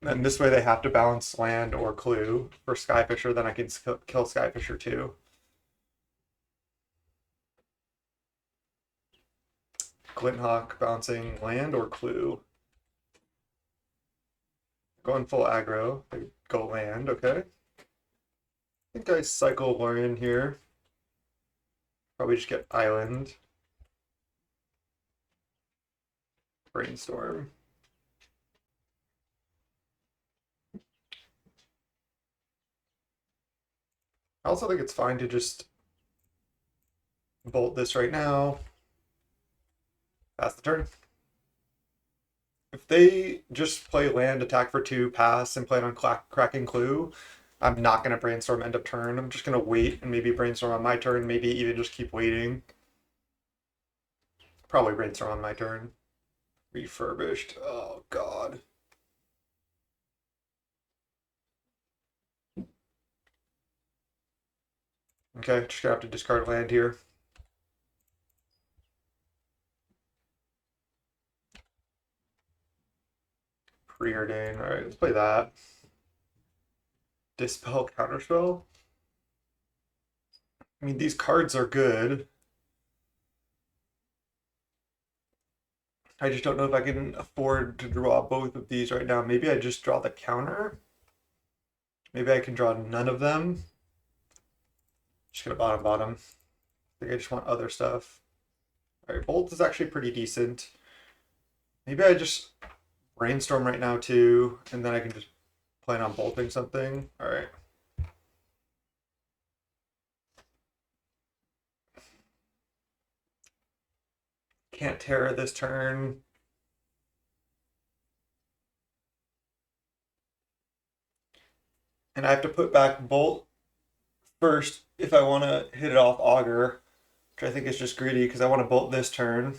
And this way they have to balance land or clue for Skyfisher, then I can kill Skyfisher too. Glinthawk bouncing land or clue. Going full aggro. I go land, okay. I think I cycle Lorien here. Probably just get Island. Brainstorm. I also think it's fine to just bolt this right now. Pass the turn. If they just play land, attack for two, pass, and plan on cracking clue, I'm not going to brainstorm end of turn. I'm just going to wait and maybe brainstorm on my turn, maybe even just keep waiting. Probably brainstorm on my turn. Refurbished. Oh, God. Okay, just gonna have to discard land here. Preordain. Alright, let's play that. Dispel, Counterspell. I mean, these cards are good. I just don't know if I can afford to draw both of these right now. Maybe I just draw the counter. Maybe I can draw none of them. Just gonna bottom. I think I just want other stuff. Alright, Bolt is actually pretty decent. Maybe I just brainstorm right now too, and then I can just plan on bolting something. Alright. can't Terra this turn. And I have to put back Bolt first if I want to hit it off Augur, which I think is just greedy because I want to Bolt this turn.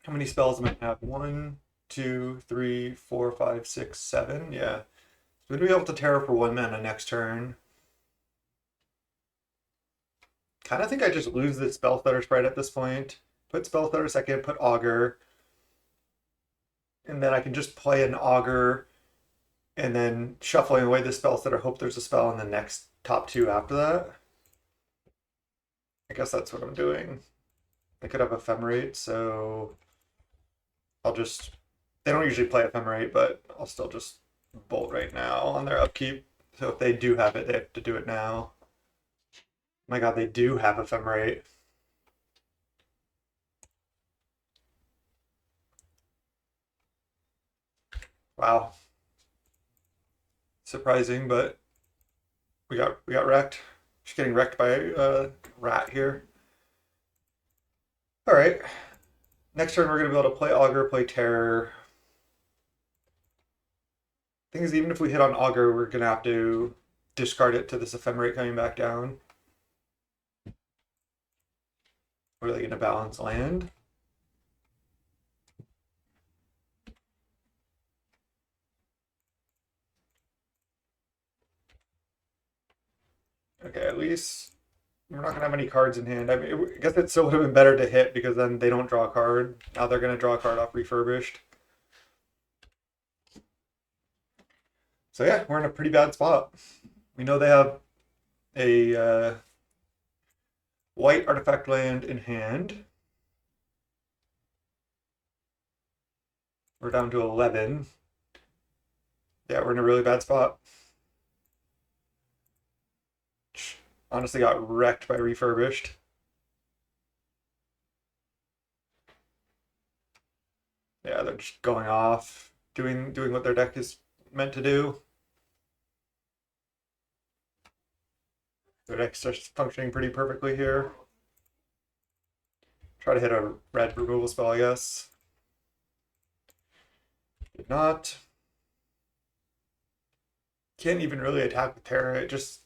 How many spells am I have? 1, 2, 3, 4, 5, 6, 7. Yeah. So we'd be able to Terra for 1 mana next turn. Kind of think I just lose the Spell Stutter Sprite at this point. Put Spell Stutter second, put Augur. And then I can just play an Augur and then shuffling away the spells that I hope there's a spell in the next top 2 after that. I guess that's what I'm doing. I could have Ephemerate, so I'll just... They don't usually play Ephemerate, but I'll still just Bolt right now on their upkeep. So if they do have it, they have to do it now. My god, they do have Ephemerate. Wow. Surprising, but we got wrecked. Just getting wrecked by a rat here. All right. Next turn, we're going to be able to play Augur, play Terror. Thing is, even if we hit on Augur, we're going to have to discard it to this Ephemerate coming back down. What are they going to balance land? Okay, at least we're not going to have any cards in hand. I mean, I guess it still would have been better to hit because then they don't draw a card. Now they're going to draw a card off Refurbished. So yeah, we're in a pretty bad spot. We know they have a white artifact land in hand. We're down to 11. Yeah, we're in a really bad spot. Honestly got wrecked by Refurbished. Yeah, they're just going off, doing what their deck is meant to do. Their deck's just functioning pretty perfectly here. Try to hit a red removal spell, I guess. Did not. Can't even really attack with Terra. It just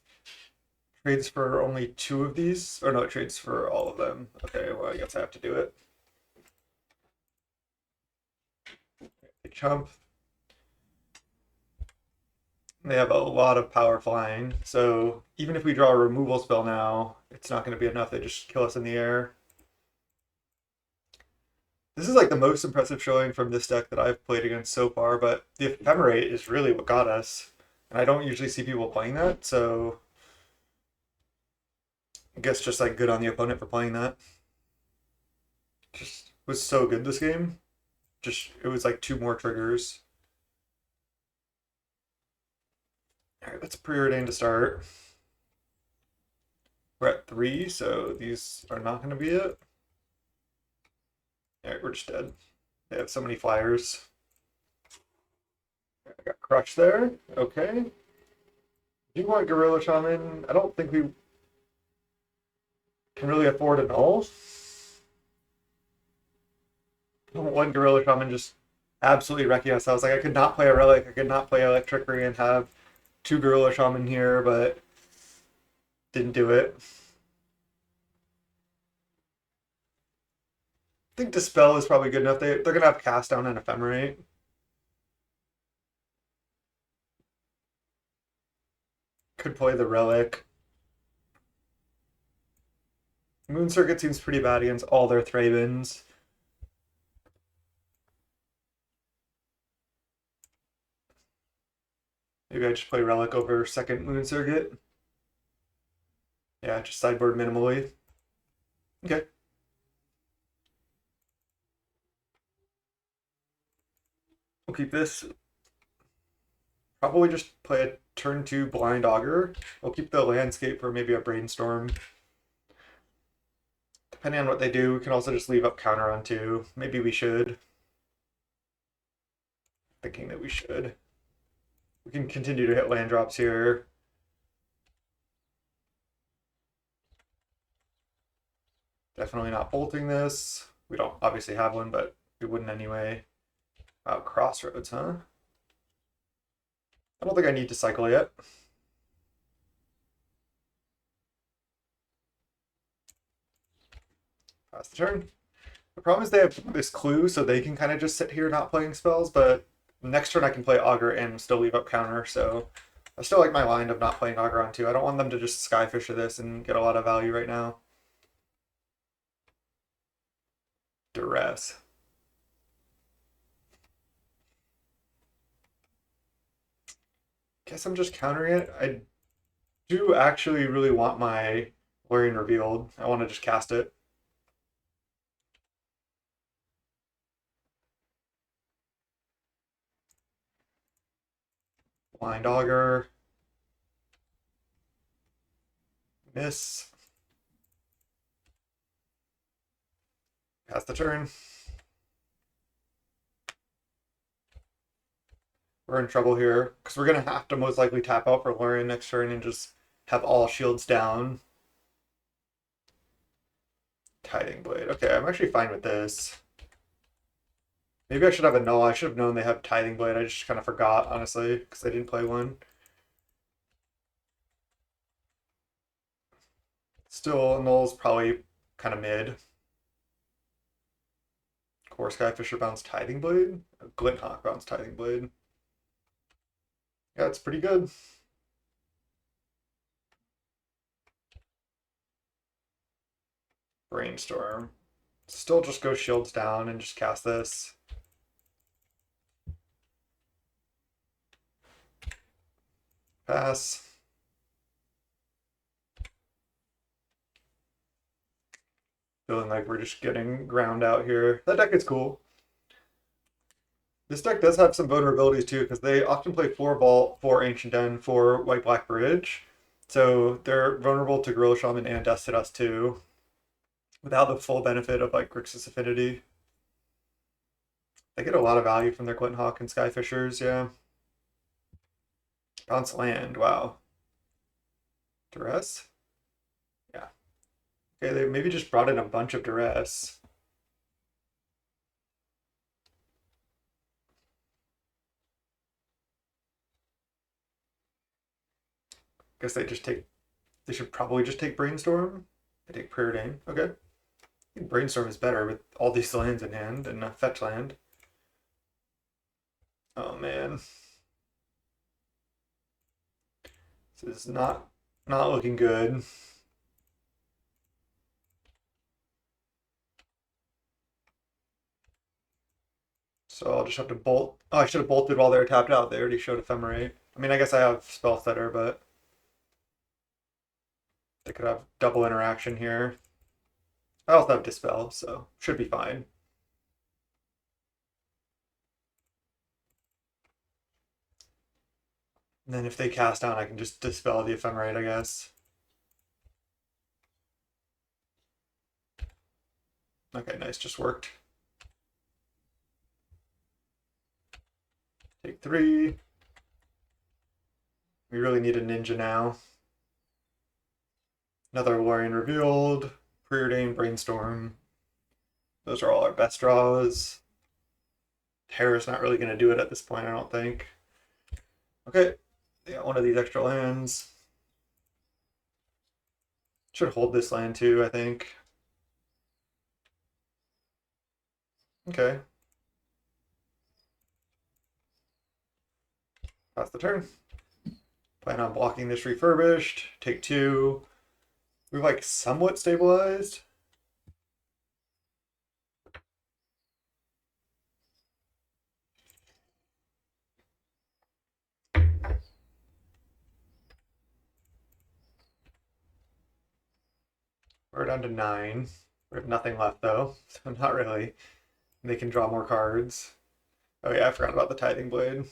trades for only 2 of these. Or no, it trades for all of them. Okay, well, I guess I have to do it. They chump. They have a lot of power flying, so even if we draw a removal spell now, it's not going to be enough. They just kill us in the air. This is like the most impressive showing from this deck that I've played against so far, but the Ephemerate is really what got us. And I don't usually see people playing that, so I guess just like good on the opponent for playing that. Just was so good this game. Just it was like 2 more triggers. Alright, let's preordain to start. We're at 3, so these are not going to be it. Alright, we're just dead. They have so many flyers. I got crushed there. Okay. Do you want Gorilla Shaman? I don't think we can really afford a null. I don't want Gorilla Shaman just absolutely wrecking us. I was like, I could not play a Relic, I could not play Electrickery and have 2 Gorilla Shaman here, but didn't do it. I think Dispel is probably good enough. They're going to have Cast Down and Ephemerate. Could play the Relic. Moon Circuit seems pretty bad against all their Thrabins. Maybe I just play Relic over second Moon Circuit. Yeah, just sideboard minimally. Okay. We'll keep this. Probably just play a turn 2 Blind Augur. We'll keep the Landscape for maybe a Brainstorm. Depending on what they do, we can also just leave up counter on 2. Maybe we should. Thinking that we should. We can continue to hit land drops here. Definitely not bolting this. We don't obviously have one, but we wouldn't anyway. Wow, crossroads, huh? I don't think I need to cycle yet. Pass the turn. The problem is they have this clue, so they can kind of just sit here not playing spells, but next turn I can play Augur and still leave up counter, so I still like my line of not playing Augur on 2. I don't want them to just Skyfisher this and get a lot of value right now. Duress. Guess I'm just countering it. I do actually really want my Lorien revealed. I want to just cast it. Blind Augur. Miss. Pass the turn. We're in trouble here because we're going to have to most likely tap out for Lorien next turn and just have all shields down. Tiding Blade. Okay, I'm actually fine with this. Maybe I should have a null. I should have known they have Tithing Blade. I just kind of forgot, honestly, because I didn't play one. Still, null's probably kind of mid. Core Skyfisher bounce Tithing Blade. Glinthawk bounce Tithing Blade. Yeah, it's pretty good. Brainstorm. Still just go shields down and just cast this. Pass. Feeling like we're just getting ground out here. That deck is cool. This deck does have some vulnerabilities too, because they often play 4 Vault, 4 Ancient Den, 4 White Black Bridge. So they're vulnerable to Gorilla Shaman and Death to Dust too, without the full benefit of like Grixis Affinity. They get a lot of value from their Glinthawk and Skyfishers, yeah. Bounce land, wow. Duress? Yeah. Okay, they maybe just brought in a bunch of Duress. Guess they should probably just take Brainstorm. They take Preordain, okay. I think Brainstorm is better with all these lands in hand and a fetch land. Oh man. This is not looking good. So I'll just have to bolt. Oh, I should have bolted while they were tapped out. They already showed Ephemerate. I mean, I guess I have Spell Stutter, but they could have double interaction here. I also have Dispel, so should be fine. And then if they cast down, I can just Dispel the Ephemerate, I guess. Okay, nice, just worked. Take 3. We really need a ninja now. Another Lorien revealed. Preordain, Brainstorm. Those are all our best draws. Terror's not really going to do it at this point, I don't think. Okay, they got one of these extra lands. Should hold this land too, I think. Okay. Pass the turn. Plan on blocking this refurbished. Take 2. We've like somewhat stabilized. We're down to 9. We have nothing left though, so not really. They can draw more cards. Oh yeah, I forgot about the Tithing Blade.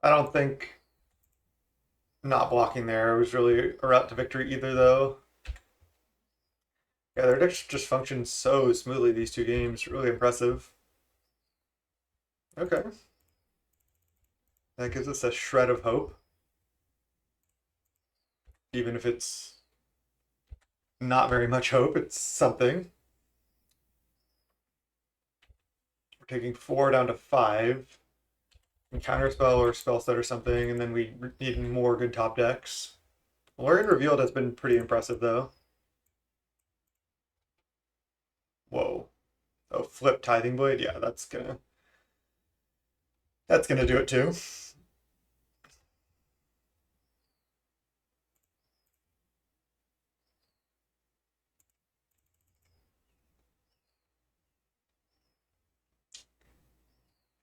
I don't think not blocking there was really a route to victory either though. Yeah, their decks just function so smoothly these 2 games. Really impressive. Okay. That gives us a shred of hope. Even if it's not very much hope. It's something. We're taking 4 down to 5. And counterspell or spell set or something, and then we need more good top decks. Lorien Revealed has been pretty impressive though. Whoa. Oh, flip Tithing Blade? Yeah, that's gonna do it too.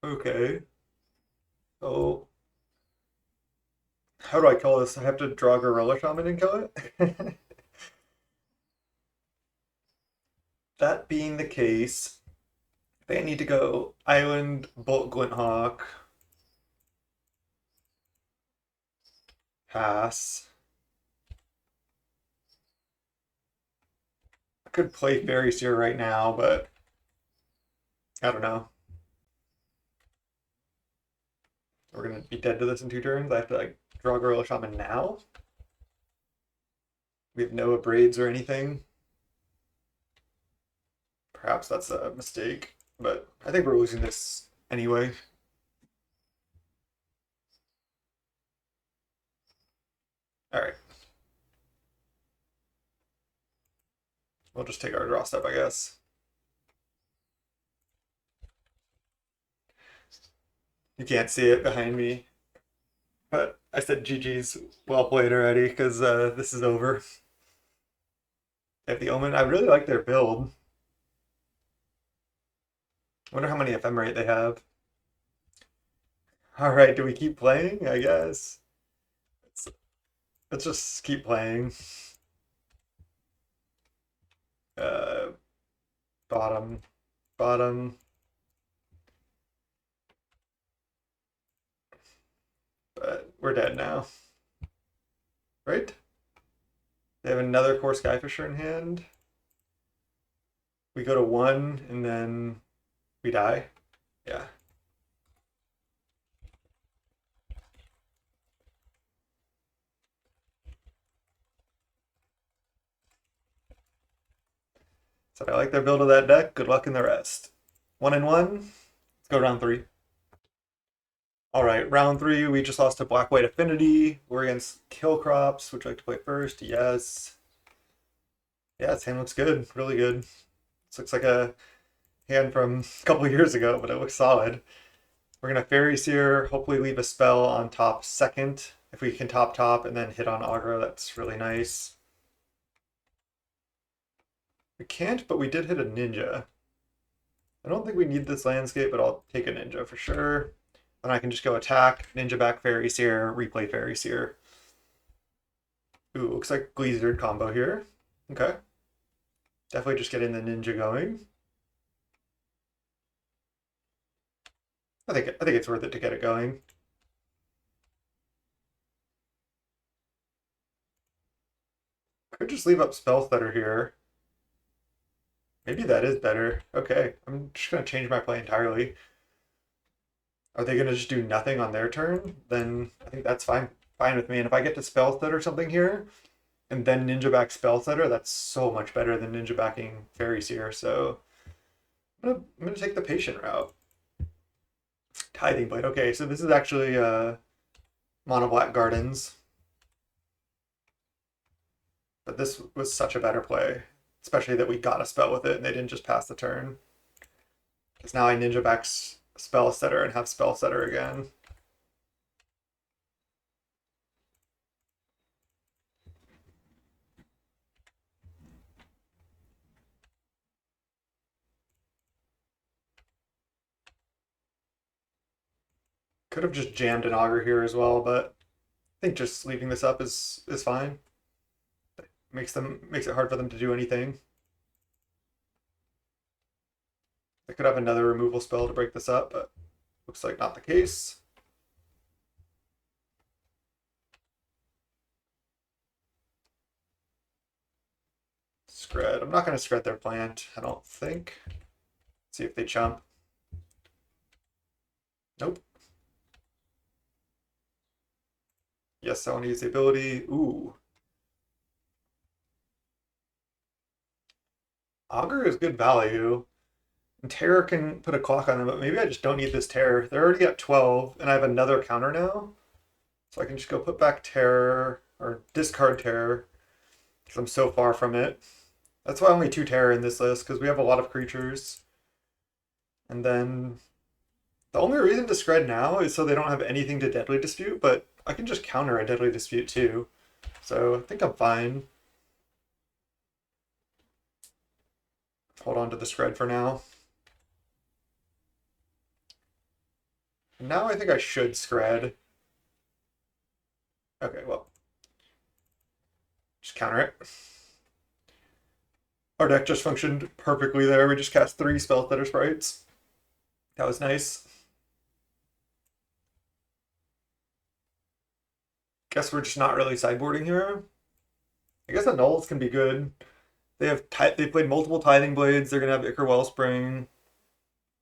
Okay. So how do I kill this? I have to draw Gorilla Shaman and kill it? That being the case, I think I need to go Island, Bolt Glinthawk, pass. I could play Faeries here right now, but I don't know. We're gonna be dead to this in 2 turns. I have to like draw Gorilla Shaman now. We have no abrades or anything. Perhaps that's a mistake, but I think we're losing this anyway. All right. We'll just take our draw step, I guess. You can't see it behind me, but I said GG's well played already because this is over. They have the Omen. I really like their build. I wonder how many ephemerate they have. All right, do we keep playing? I guess. Let's, let's just keep playing. Uh, bottom, bottom. But we're dead now, right? They have another Core Skyfisher in hand. We go to 1 and then we die. Yeah. So I like their build of that deck. Good luck in the rest. 1 and 1. Let's go round 3. All right, round 3. We just lost to Black White Affinity. We're against Kill Crops. Would you like to play first? Yes. Yeah, this hand looks good. Really good. This looks like a hand from a couple of years ago, but it looks solid. We're gonna Fairies here. Hopefully leave a spell on top second. If we can top and then hit on aggro, that's really nice. We can't, but we did hit a ninja. I don't think we need this landscape, but I'll take a ninja for sure. Then I can just go attack, ninja back Fairies here, replay Fairies here. Ooh, looks like Gleazered combo here. Okay. Definitely just getting the ninja going. I think it's worth it to get it going. Could just leave up Spell Stutter here. Maybe that is better. Okay, I'm just gonna change my play entirely. Are they gonna just do nothing on their turn? Then I think that's fine with me. And if I get to Spell Stutter or something here, and then ninja back Spell Stutter, that's so much better than ninja backing Fairies here. So I'm gonna take the patient route. Tithing Blade. Okay, so this is actually Mono Black Gardens. But this was such a better play. Especially that we got a spell with it and they didn't just pass the turn. Because now I ninja back Spell Setter and have Spell Setter again. Could have just jammed an Augur here as well, but I think just leaving this up is fine. Makes it hard for them to do anything. I could have another removal spell to break this up, but looks like not the case. Scred. I'm not going to scred their plant, I don't think. See if they chump. Nope. Yes, I want to use the ability. Ooh. Augur is good value. And Terror can put a clock on them, but maybe I just don't need this Terror. They're already at 12, and I have another counter now. So I can just go put back Terror, or discard Terror, because I'm so far from it. That's why only 2 Terror in this list, because we have a lot of creatures. And then the only reason to Scred now is so they don't have anything to Deadly Dispute, but I can just counter a Deadly Dispute too. So I think I'm fine. Hold on to the Scred for now. Now I think I should Scred. Okay, well. Just counter it. Our deck just functioned perfectly there. We just cast 3 Spell Stutter Sprites. That was nice. Guess we're just not really sideboarding here. I guess the nulls can be good. They played multiple Tithing Blades. They're gonna have Ichor Wellspring.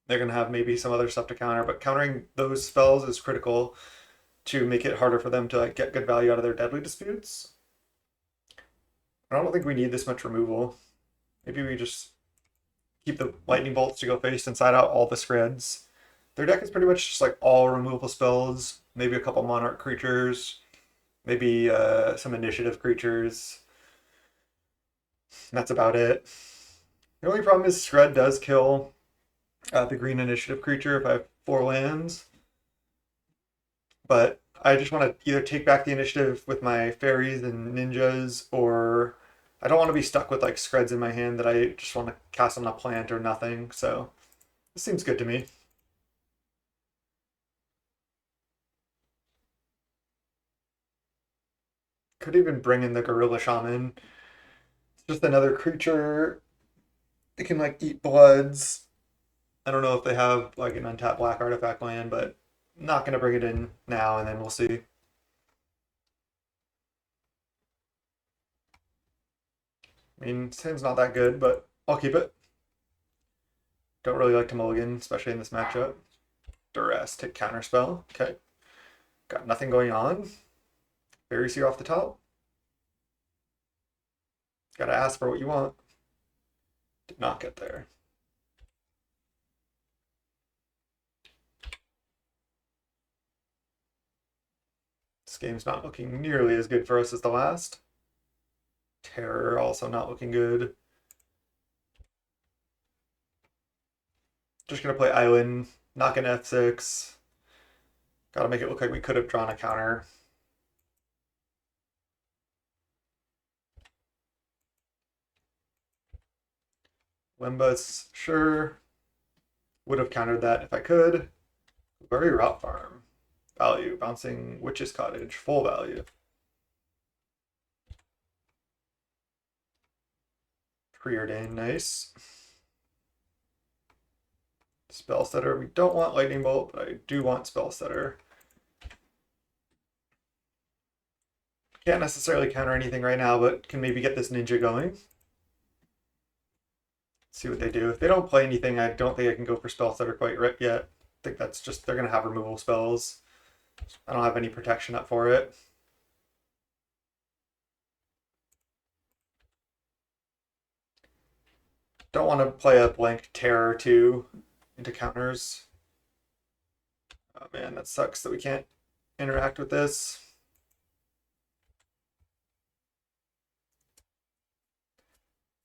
They're gonna have maybe some other stuff to counter, but countering those spells is critical to make it harder for them to like get good value out of their Deadly Disputes. I don't think we need this much removal. Maybe we just keep the Lightning Bolts to go face and side out all the Screds. Their deck is pretty much just like all removable spells, maybe a couple Monarch creatures, maybe some initiative creatures. And that's about it. The only problem is Scred does kill the green initiative creature if I have 4 lands. But I just want to either take back the initiative with my fairies and ninjas, or I don't want to be stuck with like Screds in my hand that I just want to cast on a plant or nothing. So this seems good to me. Could even bring in the Gorilla Shaman. It's just another creature. It can like eat bloods. I don't know if they have like an untapped black artifact land, but I'm not gonna bring it in now, and then we'll see. I mean, Sin's not that good, but I'll keep it. Don't really like to mulligan, especially in this matchup. Duress, take counterspell. Okay. Got nothing going on. Faeries here off the top. Gotta ask for what you want. Did not get there. This game's not looking nearly as good for us as the last. Terror also not looking good. Just gonna play Island, knock an F6. Gotta make it look like we could have drawn a counter. Limbus, sure. Would have countered that if I could. Very Rot Farm. Value. Bouncing Witch's Cottage. Full value. Preordain, nice. Spell Stutter. We don't want Lightning Bolt, but I do want Spell Stutter. Can't necessarily counter anything right now, but can maybe get this ninja going. See what they do. If they don't play anything, I don't think I can go for Spell Stutter quite yet. I think that's just, they're going to have removal spells. I don't have any protection up for it. Don't want to play a blank Terror too into counters. Oh man, that sucks that we can't interact with this.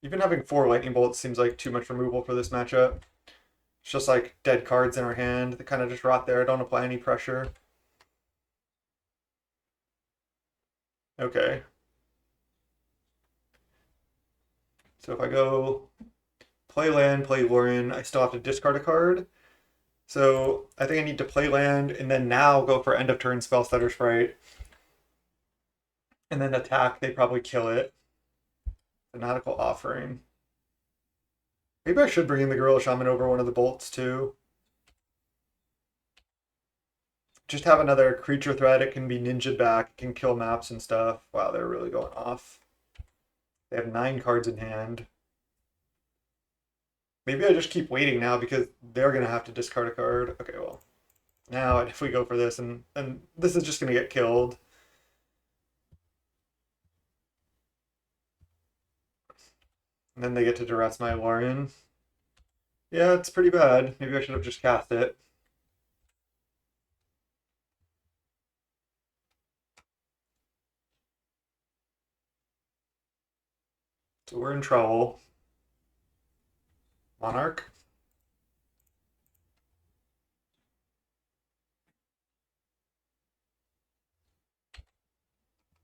Even having 4 Lightning Bolts seems like too much removal for this matchup. It's just like dead cards in our hand that kind of just rot there. I don't apply any pressure. Okay. So if I go play land, play Lauren, I still have to discard a card. So I think I need to play land and then now go for end of turn Spell Stutter Sprite. And then attack, they probably kill it. Fanatical Offering. Maybe I should bring in the Gorilla Shaman over one of the bolts too. Just have another creature threat. It can be ninja back. It can kill maps and stuff. Wow, they're really going off. They have 9 cards in hand. Maybe I just keep waiting now because they're going to have to discard a card. Okay, well. Now if we go for this, and this is just going to get killed. And then they get to duress my Lauren. Yeah, it's pretty bad. Maybe I should have just cast it. So we're in trouble. Monarch.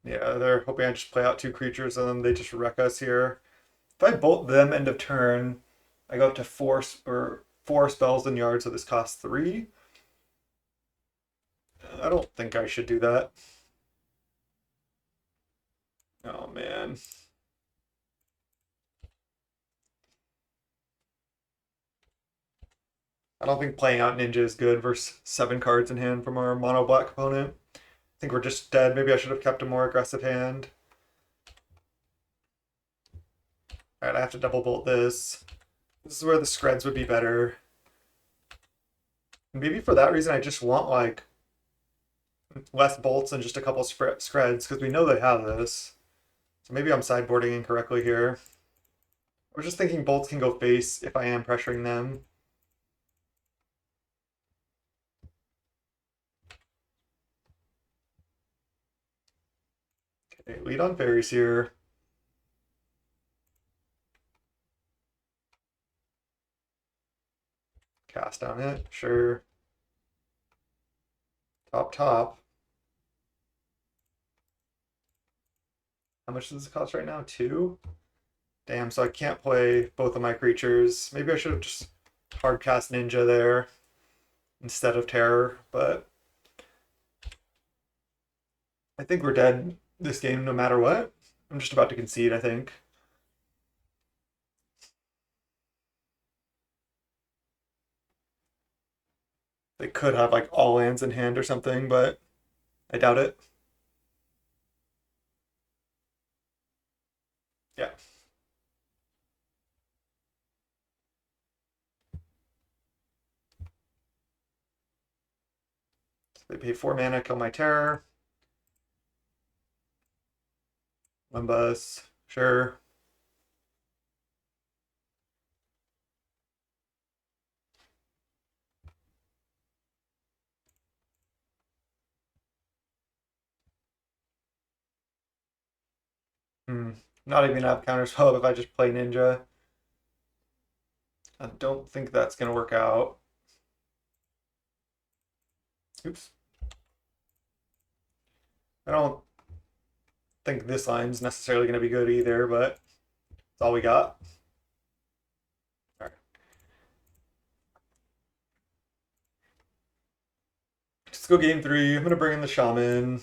Yeah, they're hoping I just play out two creatures and then they just wreck us here. If I bolt them end of turn, I go up to four spells in yard, so this costs 3. I don't think I should do that. Oh man. I don't think playing out Ninja is good versus 7 cards in hand from our mono black opponent. I think we're just dead. Maybe I should have kept a more aggressive hand. Alright, I have to double bolt this. This is where the screds would be better. Maybe for that reason I just want like less bolts and just a couple screds because we know they have this. So maybe I'm sideboarding incorrectly here. I was just thinking bolts can go face if I am pressuring them. Okay, lead on Faeries here. Cast on it, sure. Top. How much does this cost right now? 2? Damn, so I can't play both of my creatures. Maybe I should have just hard cast Ninja there instead of Terror, but I think we're dead this game no matter what. I'm just about to concede, I think. They could have like all lands in hand or something, but I doubt it. Yeah. So they pay 4 mana, kill my Terror. Limbus, sure. Hmm. Not even have counterspell if I just play Ninja. I don't think that's gonna work out. Oops. I don't think this line's necessarily gonna be good either, but it's all we got. All right. Let's go game 3. I'm gonna bring in the Shaman.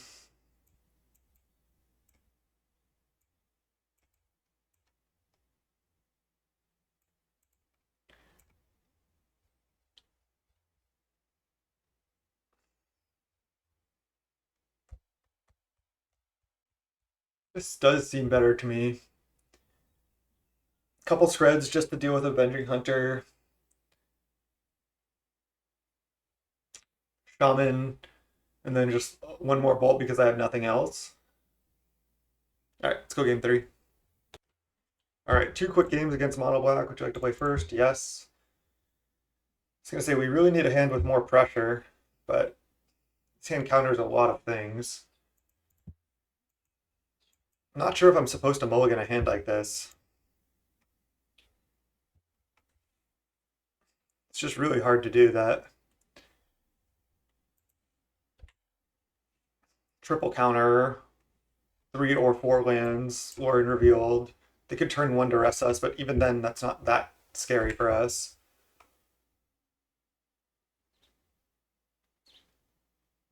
This does seem better to me. Couple spreads just to deal with Avenging Hunter. Shaman, and then just one more bolt because I have nothing else. All right, let's go game 3. All right, 2 quick games against Mono Black. Would you like to play first? Yes. I was gonna say we really need a hand with more pressure, but this hand counters a lot of things. I'm not sure if I'm supposed to mulligan a hand like this. It's just really hard to do that. Triple counter, 3 or 4 lands, Lauren revealed. They could turn 1 to rest us, but even then, that's not that scary for us.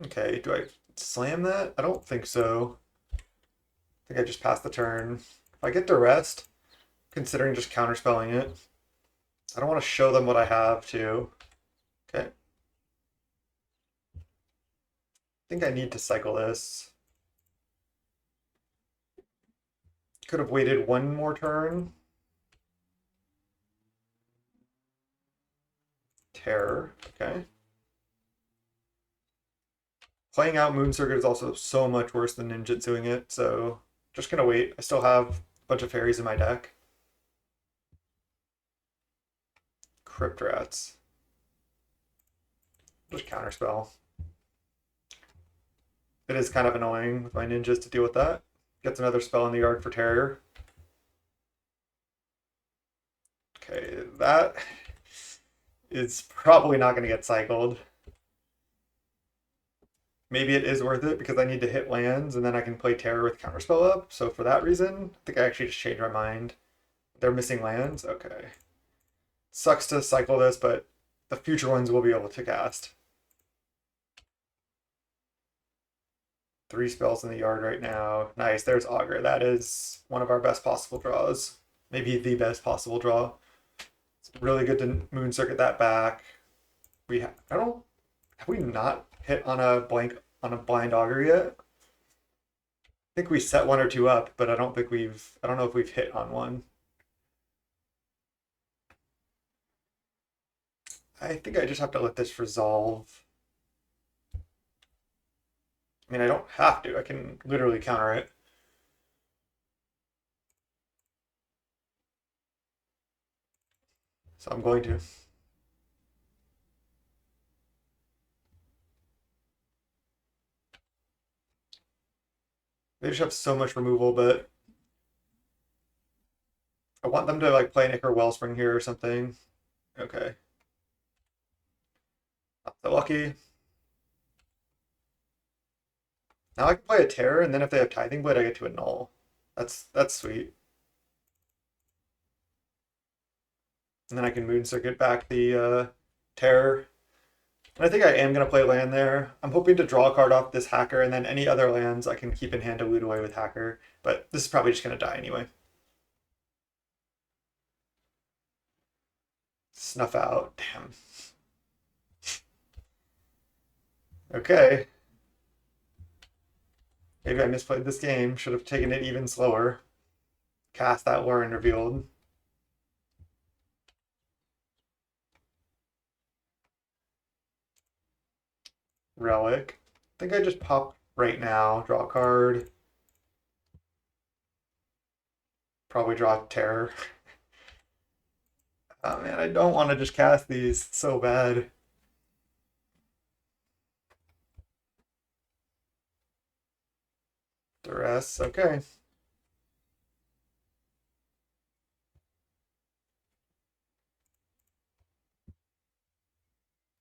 Okay, do I slam that? I don't think so. I think I just passed the turn. If I get to rest, considering just counterspelling it, I don't want to show them what I have too. Okay. I think I need to cycle this. Could have waited 1 more turn. Terror. Okay. Playing out Moon Circuit is also so much worse than ninjutsuing it, so just gonna wait. I still have a bunch of fairies in my deck. Crypt Rats. Just counterspell. It is kind of annoying with my ninjas to deal with that. Gets another spell in the yard for terror. Okay, that is probably not going to get cycled. Maybe it is worth it because I need to hit lands and then I can play terror with counterspell up. So for that reason, I think I actually just changed my mind. They're missing lands? Okay. Sucks to cycle this, but the future ones will be able to cast. 3 spells in the yard right now. Nice, there's Augur. That is one of our best possible draws. Maybe the best possible draw. It's really good to Moon Circuit that back. Have we not hit on a blind Augur yet? I think we set 1 or 2 up, but I don't know if we've hit on one. I think I just have to let this resolve. I mean, I don't have to. I can literally counter it. So I'm going to. They just have so much removal, but I want them to like play an Ichor Wellspring here or something. Okay. Not so lucky. Now I can play a Terror, and then if they have Tithing Blade, I get to annul. That's sweet. And then I can Moon Circuit back the Terror. And I think I am going to play land there. I'm hoping to draw a card off this Hacker, and then any other lands I can keep in hand to loot away with Hacker. But this is probably just going to die anyway. Snuff out. Damn. Okay. Maybe I misplayed this game. Should have taken it even slower. Cast that Lauren revealed. Relic. I think I just pop right now. Draw a card. Probably draw Terror. Oh man, I don't want to just cast these. It's so bad. Duress. Okay.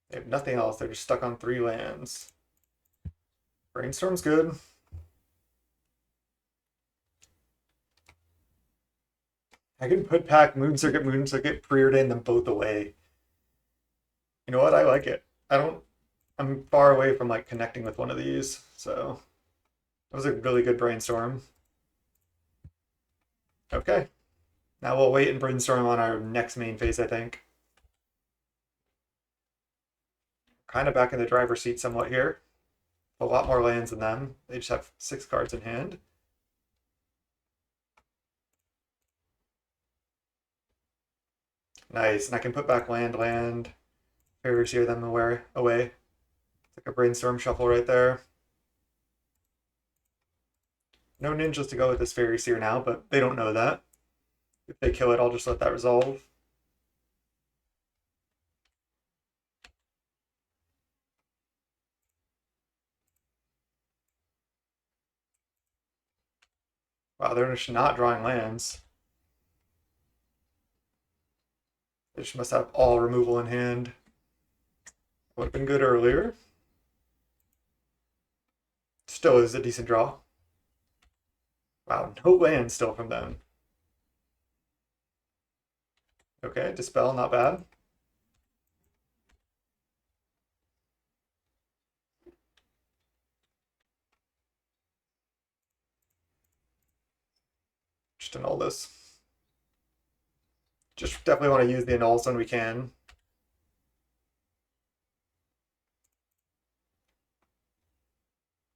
They have nothing else. They're just stuck on 3 lands. Brainstorm's good. I can put back Moon Circuit, preordain them both away. You know what? I like it. I'm far away from like connecting with one of these, so that was a really good brainstorm. Okay. Now we'll wait and brainstorm on our next main phase, I think. Kind of back in the driver's seat somewhat here. A lot more lands than them. They just have 6 cards in hand. Nice, and I can put back land. Faeries here them away. It's like a brainstorm shuffle right there. No ninjas to go with this Fairy Seer now, but they don't know that. If they kill it, I'll just let that resolve. Wow, they're just not drawing lands. They just must have all removal in hand. Would have been good earlier. Still is a decent draw. Wow, no land still from them. Okay, Dispel, not bad. Just annul this. Just definitely want to use the annuls when we can.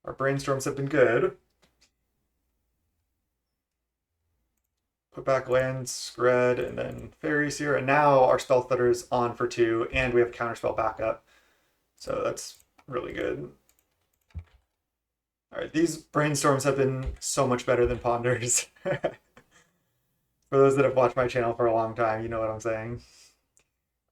Our brainstorms have been good. Put back lands, Scred, and then Fairies here. And now our Spell Flutter's on for 2, and we have Counterspell backup. So that's really good. All right, these brainstorms have been so much better than Ponders. For those that have watched my channel for a long time, you know what I'm saying.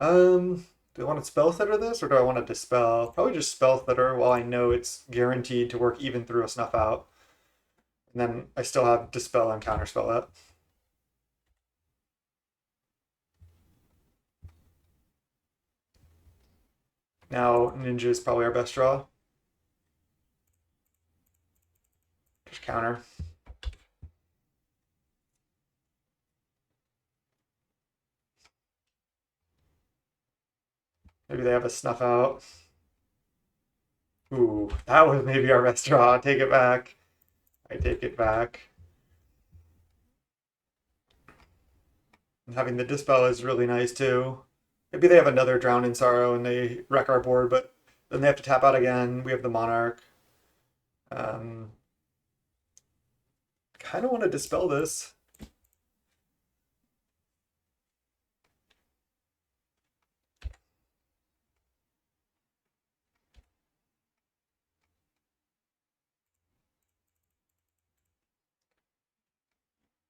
Do I want to spell stutter this or do I want to dispel? Probably just spell stutter while I know it's guaranteed to work even through a snuff out. And then I still have dispel and counterspell that. Now ninja is probably our best draw. Just counter. Maybe they have a snuff out. Ooh, that was maybe our best draw. I take it back. I take it back. And having the dispel is really nice too. Maybe they have another Drown in Sorrow and they wreck our board, but then they have to tap out again. We have the Monarch. Um, kind of want to dispel this.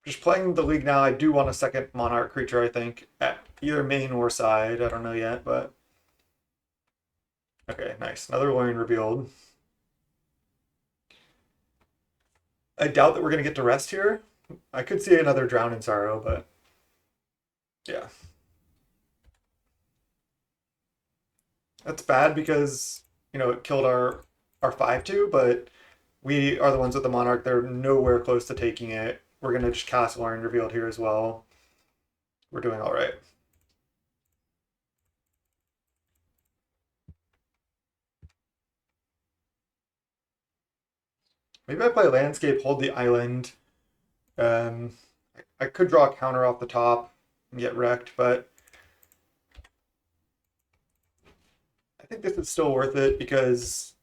Just playing the league now, I do want a second Monarch creature, I think, at either main or side. I don't know yet, but... Okay, nice. Another Lorien revealed. I doubt that we're going to get to rest here. I could see another Drown in Sorrow, but... Yeah. That's bad because, it killed our 5-2, but we are the ones with the Monarch. They're nowhere close to taking it. We're going to just cast Lorien revealed here as well. We're doing all right. Maybe I play Landscape, hold the island. I could draw a counter off the top and get wrecked, but I think this is still worth it because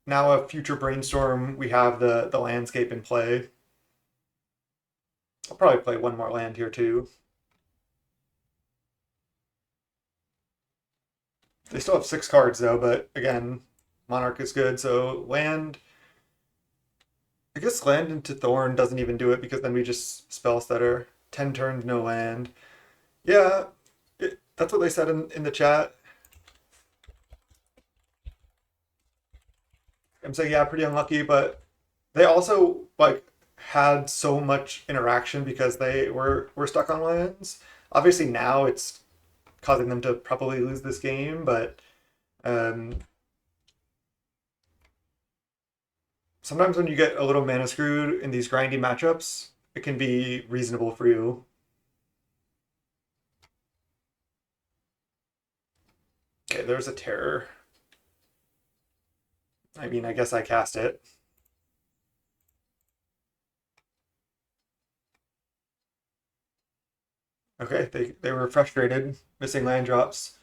now a future brainstorm, we have the landscape in play. I'll probably play one more land here too. They still have 6 cards though, but again, Monarch is good, so land. I guess land into Thorn doesn't even do it because then we just spell stutter. 10 turns, no land. Yeah, that's what they said in the chat. I'm saying, yeah, pretty unlucky, but they also had so much interaction because they were stuck on lands. Obviously now it's causing them to probably lose this game, but um, sometimes when you get a little mana screwed in these grindy matchups, it can be reasonable for you. Okay, there's a terror. I mean, I guess I cast it. Okay, they were frustrated, missing land drops.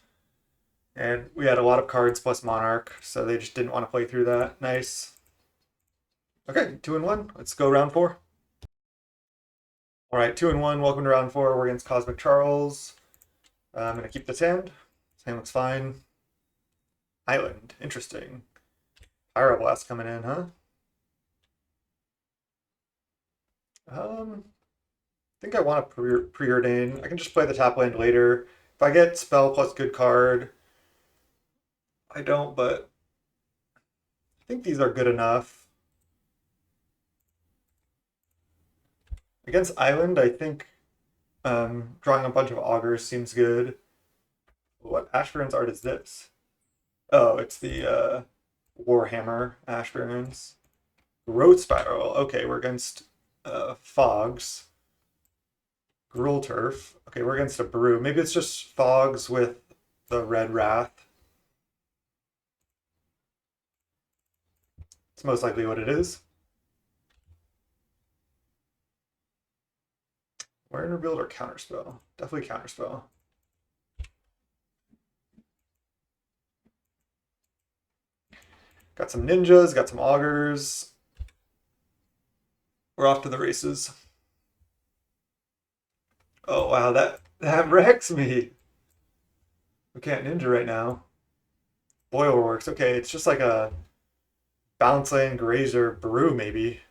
And we had a lot of cards plus Monarch, so they just didn't want to play through that. Nice. Okay, 2-1. Let's go round 4. All right, 2-1. Welcome to round 4. We're against Cosmic Charles. I'm gonna keep this hand. This hand looks fine. Island, interesting. Pyroblast coming in, huh? I think I want to preordain. I can just play the top land later. If I get spell plus good card, I don't, but I think these are good enough. Against Island, I think drawing a bunch of augurs seems good. What Ashburn's art is this? Oh, it's the Warhammer Ashburns. Road Spiral. Okay, we're against Fogs. Gruul Turf. Okay, we're against a Brew. Maybe it's just Fogs with the Red Wrath. It's most likely what it is. We're in rebuild or counterspell? Definitely counterspell. Got some ninjas, got some augurs. We're off to the races. Oh wow, that wrecks me. We can't ninja right now. Boil works. Okay, it's just like a bounce land grazer brew maybe.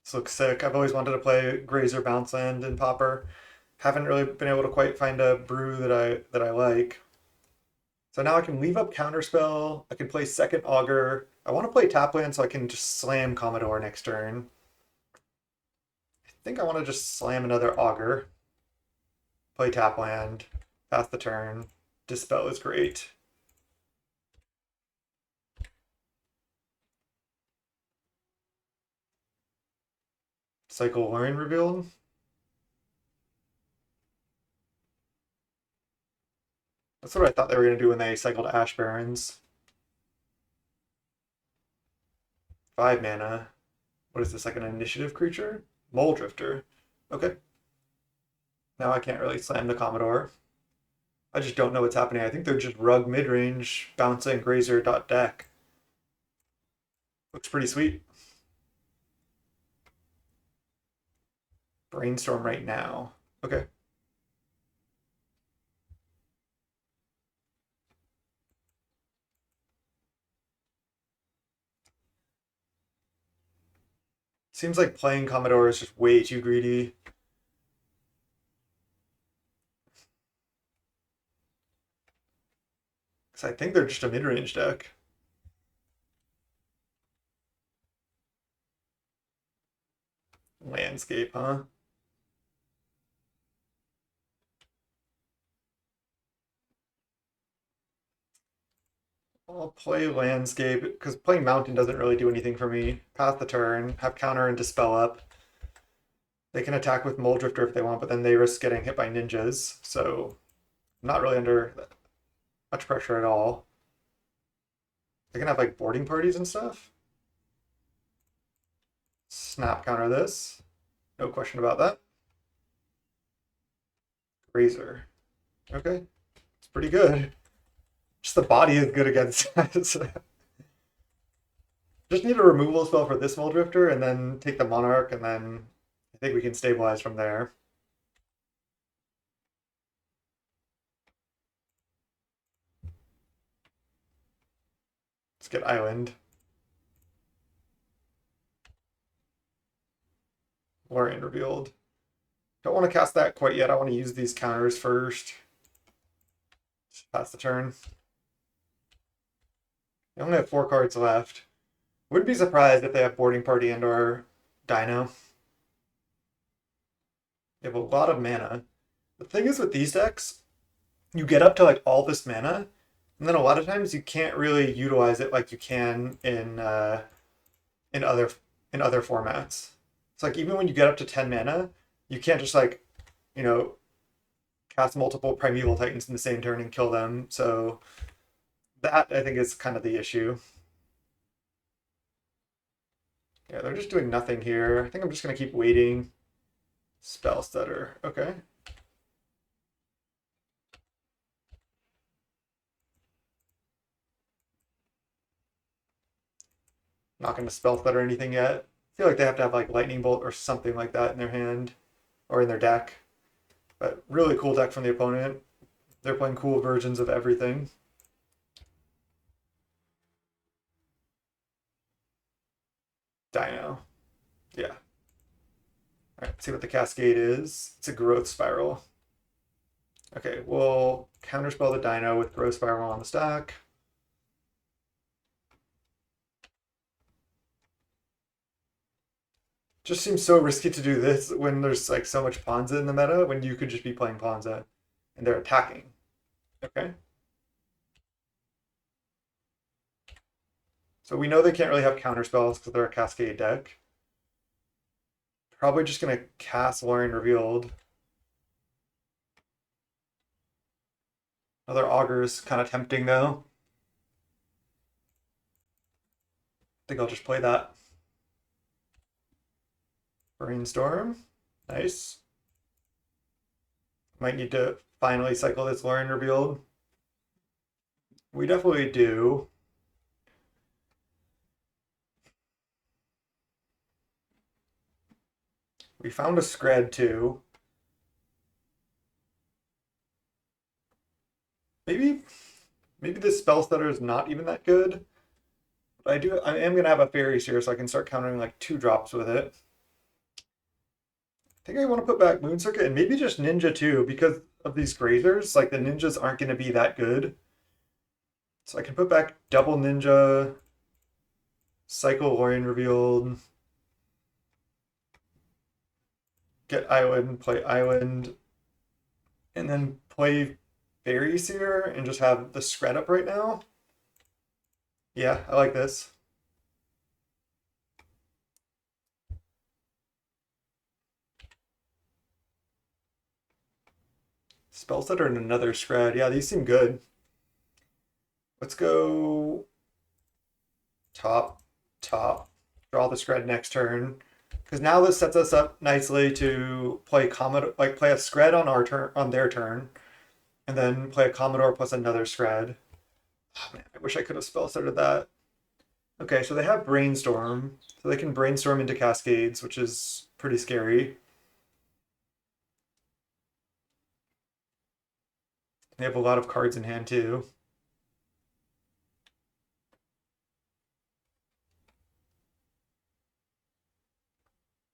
This looks sick. I've always wanted to play grazer bounce land in Pauper. Haven't really been able to quite find a brew that I like. So now I can leave up Counterspell. I can play second Augur. I want to play Tapland so I can just slam Commodore next turn. I think I want to just slam another Augur. Play Tapland. Pass the turn. Dispel is great. Cycle Lorien revealed. That's what I thought they were going to do when they cycled Ash Barrens. 5 mana. What is this, like an initiative creature? Mole Drifter. Okay. Now I can't really slam the Commodore. I just don't know what's happening. I think they're just rug midrange, bouncing Grazer.deck. Looks pretty sweet. Brainstorm right now. Okay. Seems like playing Commodore is just way too greedy. Because I think they're just a mid-range deck. Landscape, huh? I'll play Landscape, because playing Mountain doesn't really do anything for me. Pass the turn, have counter and Dispel up. They can attack with Mole Drifter if they want, but then they risk getting hit by ninjas, so I'm not really under much pressure at all. They can have like boarding parties and stuff. Snap counter this. No question about that. Razor. Okay. It's pretty good. Just the body is good against that. Just need a removal spell for this Mole Drifter and then take the Monarch, and then I think we can stabilize from there. Let's get Island. Lorien revealed. Don't want to cast that quite yet. I want to use these counters first. Just pass the turn. They only have 4 cards left. Wouldn't be surprised if they have Boarding Party and or Dino. They have a lot of mana. The thing is with these decks, you get up to like all this mana, and then a lot of times you can't really utilize it like you can in other formats. It's like even when you get up to 10 mana, you can't just like, you know, cast multiple Primeval Titans in the same turn and kill them. So that I think is kind of the issue. Yeah, they're just doing nothing here. I think I'm just gonna keep waiting. Spell Stutter. Okay. Not gonna Spell Stutter anything yet. I feel like they have to have like Lightning Bolt or something like that in their hand or in their deck. But really cool deck from the opponent. They're playing cool versions of everything. Dino. Yeah. All right, let's see what the Cascade is. It's a Growth Spiral. Okay, we'll counterspell the Dino with Growth Spiral on the stack. Just seems so risky to do this when there's like so much Ponza in the meta, when you could just be playing Ponza and they're attacking. Okay. So we know they can't really have counter spells because they're a Cascade deck. Probably just gonna cast Lorien Revealed. Another Augur's kind of tempting though. I think I'll just play that. Brainstorm. Nice. Might need to finally cycle this Lorien Revealed. We definitely do. We found a Scred too. Maybe this Spell Stutter is not even that good. But I am gonna have a Faeries here so I can start countering like 2 drops with it. I think I want to put back Moon Circuit and maybe just Ninja too, because of these grazers. Like the ninjas aren't going to be that good. So I can put back double Ninja, Cycle Lorian revealed, get Island, play Island, and then play Faeries here and just have the Scred up right now. Yeah, I like this. Spell Setter and another Scred. Yeah, these seem good. Let's go top, top. Draw the Scred next turn. Because now this sets us up nicely to play Commodore, like play a Scred on our turn, on their turn, and then play a Commodore plus another Scred. Oh, man, I wish I could have spell setted that. Okay, so they have Brainstorm, so they can brainstorm into Cascades, which is pretty scary. They have a lot of cards in hand too.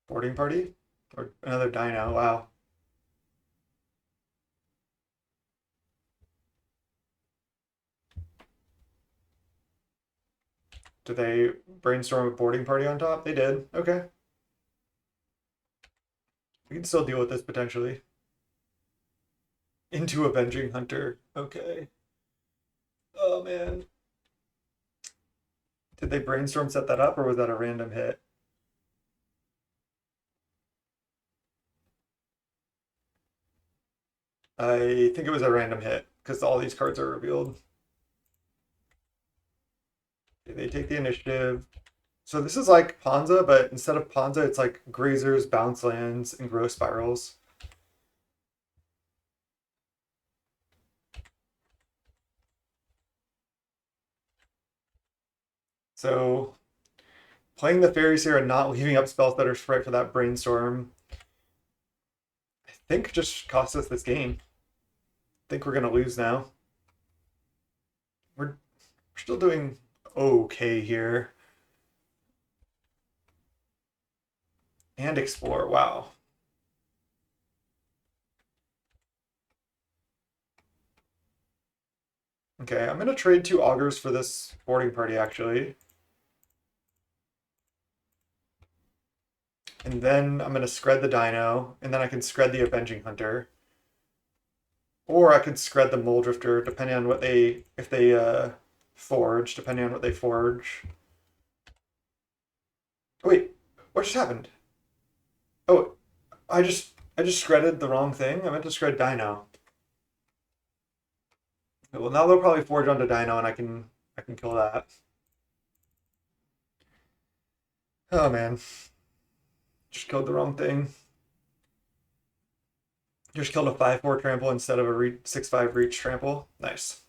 Boarding party? Or another dino, wow. Did they brainstorm a boarding party on top? They did. Okay. We can still deal with this potentially. Into Avenging Hunter. Okay. Oh man. Did they brainstorm set that up or was that a random hit? I think it was a random hit because all these cards are revealed. They take the initiative. So this is like Ponza, but instead of Ponza, it's like Grazers, Bounce Lands, and Growth Spirals. So playing the Faeries here and not leaving up spells that are right for that Brainstorm, I think just cost us this game. I think we're gonna lose now. We're still doing okay here. And Explore, wow. Okay, I'm gonna trade 2 Augurs for this boarding party actually. And then I'm gonna Scred the Dino, and then I can Scred the Avenging Hunter. Or I could Scred the Mole Drifter, depending on what they, if they forge, depending on what they forge. Oh, wait, what just happened? Oh, I just Scredded the wrong thing. I meant to Scred Dino. Well, now they'll probably forge onto Dino, and I can kill that. Oh man, just killed the wrong thing. Just killed a 5/4 trample instead of a 6/5 reach trample. Nice.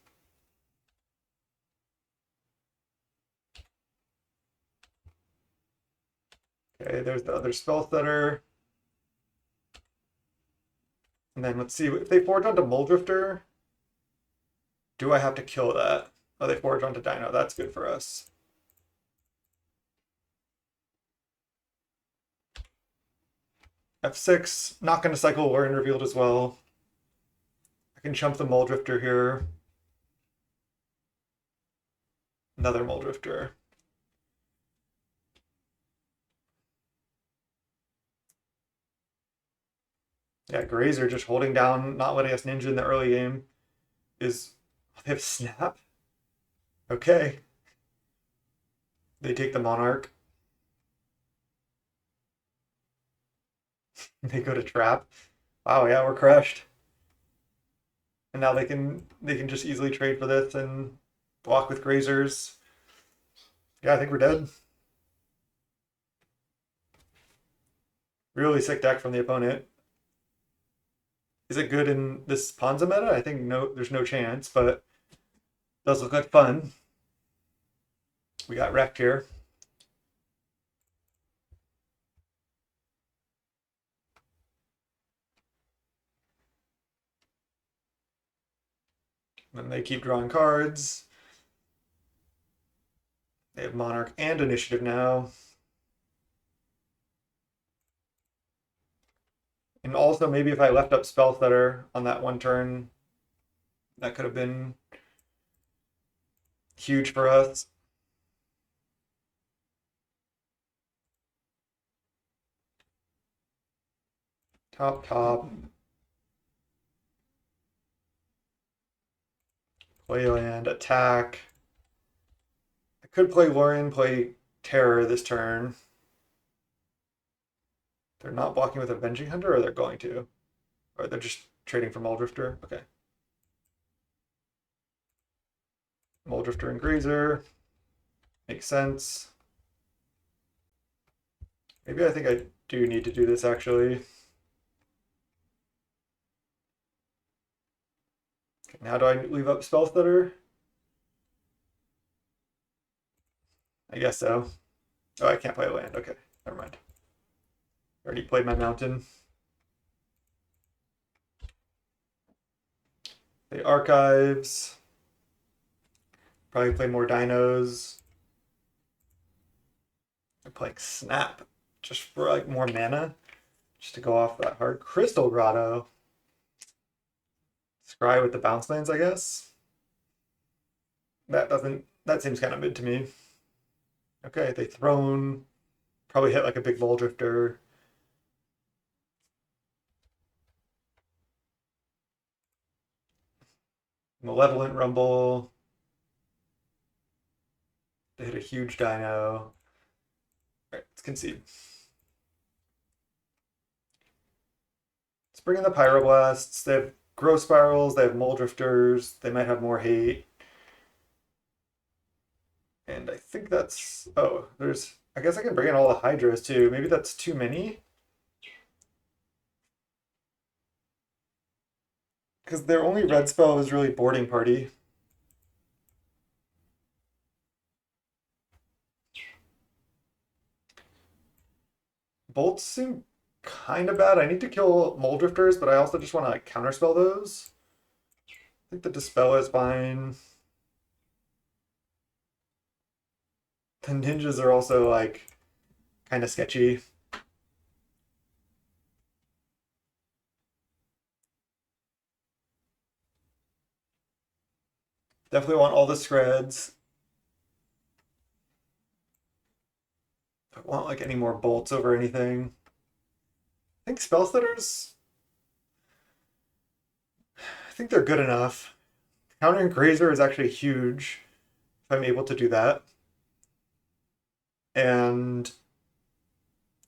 Okay, there's the other spell setter. And then let's see if they forge onto Muldrifter. Do I have to kill that? Oh, they forge onto Dino. That's good for us. F6, not going to cycle Warren revealed as well. I can chump the Muldrifter here. Another Muldrifter. Yeah, Grazer just holding down, not letting us ninja in the early game is. They have Snap? Okay. They take the Monarch. They go to Trap. Wow, yeah, we're crushed. And now they can just easily trade for this and block with Grazers. Yeah, I think we're dead. Really sick deck from the opponent. Is it good in this Ponza meta? I think no, there's no chance, but does look like fun. We got wrecked here. Then they keep drawing cards. They have Monarch and Initiative now. And also maybe if I left up Spell Stutter on that one turn, that could have been huge for us. Top. Play land, attack. I could play Lorien, play Terror this turn. They're not blocking with Avenging Hunter, or they're going to? Or they're just trading for Muldrifter? Okay. Muldrifter and Grazer. Makes sense. Maybe I think I do need to do this actually. Okay, now do I leave up Spell Stutter? I guess so. Oh, I can't play a land. Okay, never mind. Already played my mountain. The archives. Probably play more dinos. I play Snap just for like more mana, just to go off that hard. Crystal Grotto. Scry with the bounce lands, I guess. That seems kind of mid to me. Okay, they thrown. Probably hit like a big Muldrifter. Malevolent Rumble. They hit a huge dino. Alright, let's concede. Let's bring in the Pyroblasts. They have Growth Spirals, they have Muldrifters, they might have more hate. And I think that's... Oh, there's... I guess I can bring in all the Hydras too. Maybe that's too many? Because their only red spell is really Boarding Party. Bolts seem kind of bad. I need to kill Muldrifters, but I also just want to like counterspell those. I think the Dispel is fine. The ninjas are also like kind of sketchy. Definitely want all the Screds. I don't want like any more bolts over anything. I think Spellstutters. I think they're good enough. Countering Grazer is actually huge if I'm able to do that. And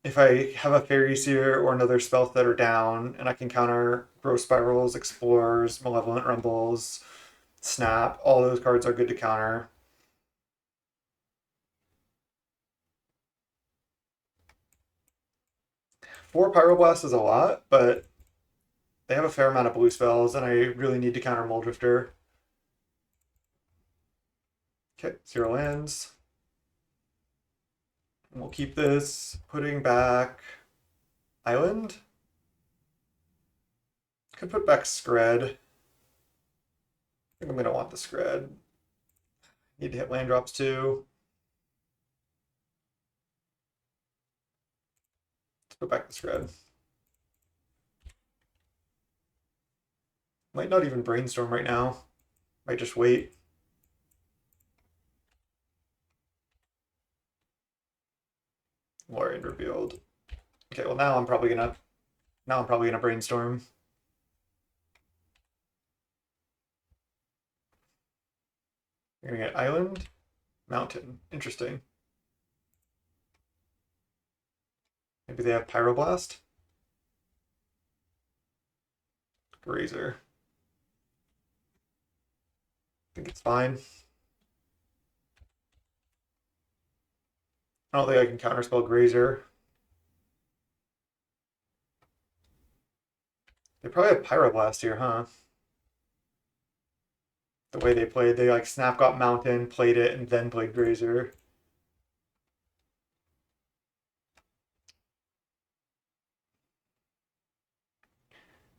if I have a Faeries here or another Spellstutter down, and I can counter Growth Spirals, Explorers, Malevolent Rumbles, Snap, all those cards are good to counter. Four Pyroblast is a lot, but they have a fair amount of blue spells, and I really need to counter Muldrifter. Okay, 0 lands. And we'll keep this, putting back Island. Could put back Scred. I think I'm gonna want the Scred. Need to hit land drops too. Let's put back the Scred. Might not even brainstorm right now. Might just wait. Lorien revealed. Okay, well now I'm probably gonna brainstorm. You're gonna get Island, Mountain. Interesting. Maybe they have Pyroblast. Grazer. I think it's fine. I don't think I can counterspell Grazer. They probably have Pyroblast here, huh? The way they played, they like snap got Mountain, played it, and then played Grazer.